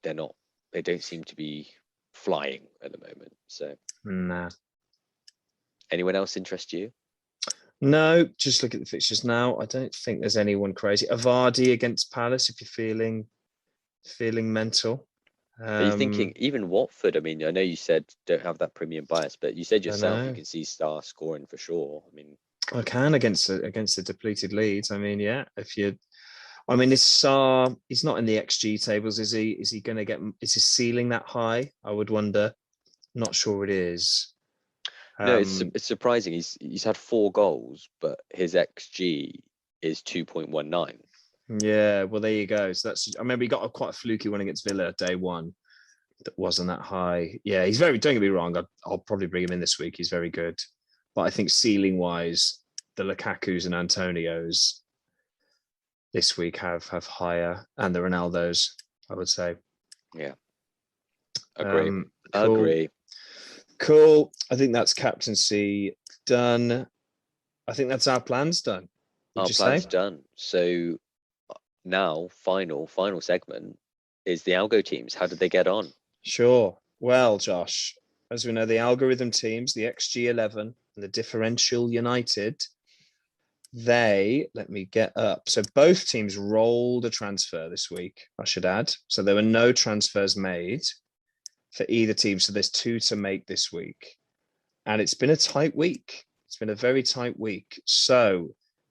They don't seem to be flying at the moment. So, nah. Anyone else interest you? No, just look at the fixtures now. I don't think there's anyone crazy. Avardi against Palace, if you're feeling mental. Are you thinking even Watford? I mean, I know you said don't have that premium bias, but you said yourself you can see Star scoring for sure. I mean, I can against the depleted Leeds. I mean, yeah, is Sarr, he's not in the XG tables, is he? Is he going to get? Is his ceiling that high? I would wonder. Not sure it is. No, it's surprising. He's had 4 goals, but his XG is 2.19. Yeah, well, there you go. So I remember he got quite a fluky one against Villa day one that wasn't that high. Yeah, he's don't get me wrong, I'll probably bring him in this week. He's very good. But I think ceiling wise, the Lukakus and Antonios this week have higher, and the Ronaldos, I would say. Yeah. Agree. Cool. Agree. Cool. I think that's captaincy done. I think that's our plans done. Our plans done. So now, final segment is the algo teams. How did they get on? Sure. Well, Josh, as we know, the algorithm teams, the XG11 and the differential United, let me get up. So both teams rolled a transfer this week, I should add. So there were no transfers made for either team. So there's 2 to make this week. And it's been a tight week. It's been a very tight week. So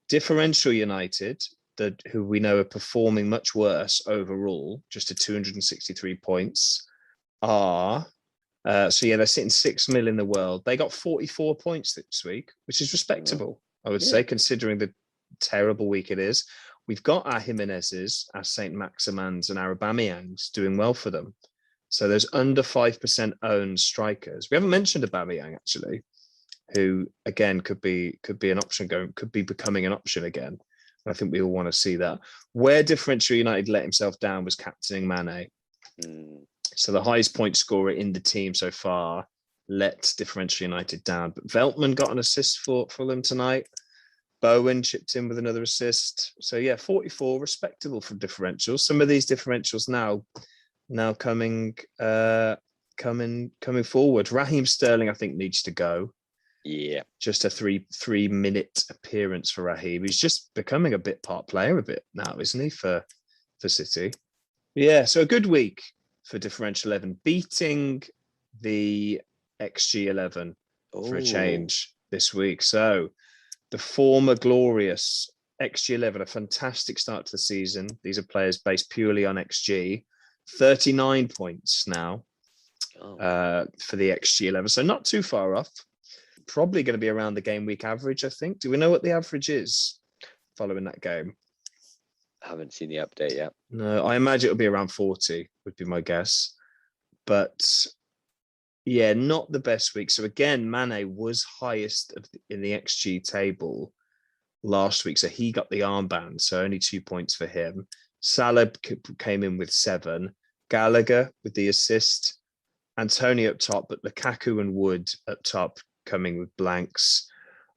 differential United, who we know are performing much worse overall, just at 263 points, they're sitting 6 mil in the world. They got 44 points this week, which is respectable, I would say, considering the terrible week it is. We've got our Jimenez's, our St. Maximans and our Aubameyangs doing well for them. So there's under 5% owned strikers. We haven't mentioned Aubameyang actually, who again could be an option could be becoming an option again. And I think we all want to see that. Where differential United let himself down was captaining Manet. So the highest point scorer in the team so far let differential United down. But Veltman got an assist for them tonight. Bowen chipped in with another assist. So yeah, 44, respectable for differentials. Some of these differentials now coming forward. Raheem Sterling, I think, needs to go. Yeah. Just a three minute appearance for Raheem. He's just becoming a bit part player a bit now, isn't he, for City? Yeah, so a good week for differential 11, beating the XG11 for a change this week. So the former glorious XG11, a fantastic start to the season. These are players based purely on XG. 39 points now for the XG11. So not too far off. Probably going to be around the game week average, I think. Do we know what the average is following that game? I haven't seen the update yet. No, I imagine it'll be around 40, would be my guess. But yeah, not the best week. So again, Manet was highest in the XG table last week. So he got the armband. So only 2 points for him. Salah came in with 7. Gallagher with the assist. Antonio up top, but Lukaku and Wood up top coming with blanks.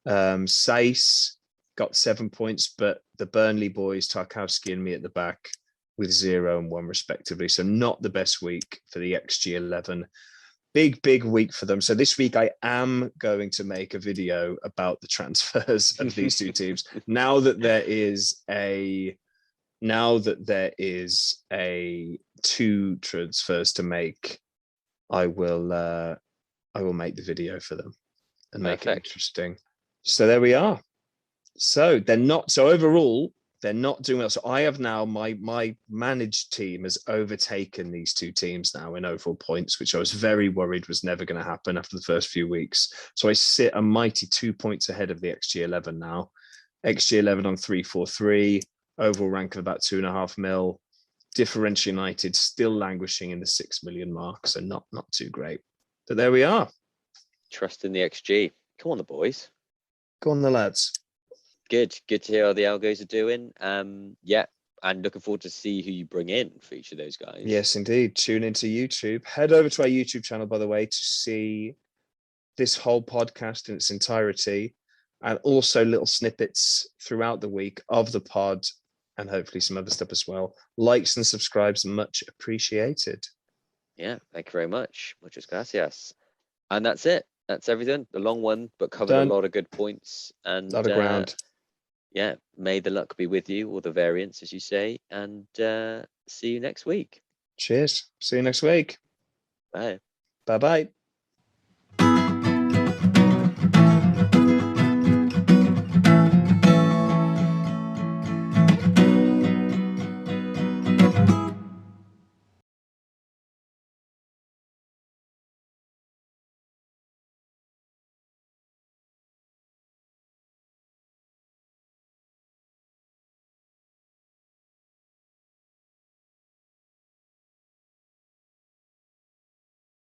Saiss got 7 points, but the Burnley boys, Tarkowski and me at the back with 0 and 1 respectively. So not the best week for the XG11. Big week for them. So this week I am going to make a video about the transfers of these two teams. Now that there is a 2 transfers to make, I will make the video for them and make it interesting. So there we are. So overall, they're not doing well. So I have now my managed team has overtaken these 2 teams now in overall points, which I was very worried was never going to happen after the first few weeks. So I sit a mighty 2 points ahead of the XG11 now. XG11 on 343, overall rank of about 2.5 mil. Differential United still languishing in the 6 million mark, so not too great. But there we are. Trust in the XG. Come on, the boys. Go on, the lads. Good to hear how the algos are doing. And looking forward to see who you bring in for each of those guys. Yes, indeed. Tune into YouTube. Head over to our YouTube channel, by the way, to see this whole podcast in its entirety, and also little snippets throughout the week of the pod, and hopefully some other stuff as well. Likes and subscribes, much appreciated. Yeah, thank you very much. Muchas gracias. And that's it. That's everything. A long one, but covered a lot of good points. And a lot of ground. Yeah, may the luck be with you, or the variance, as you say. And see you next week. Cheers. See you next week. Bye. Bye-bye.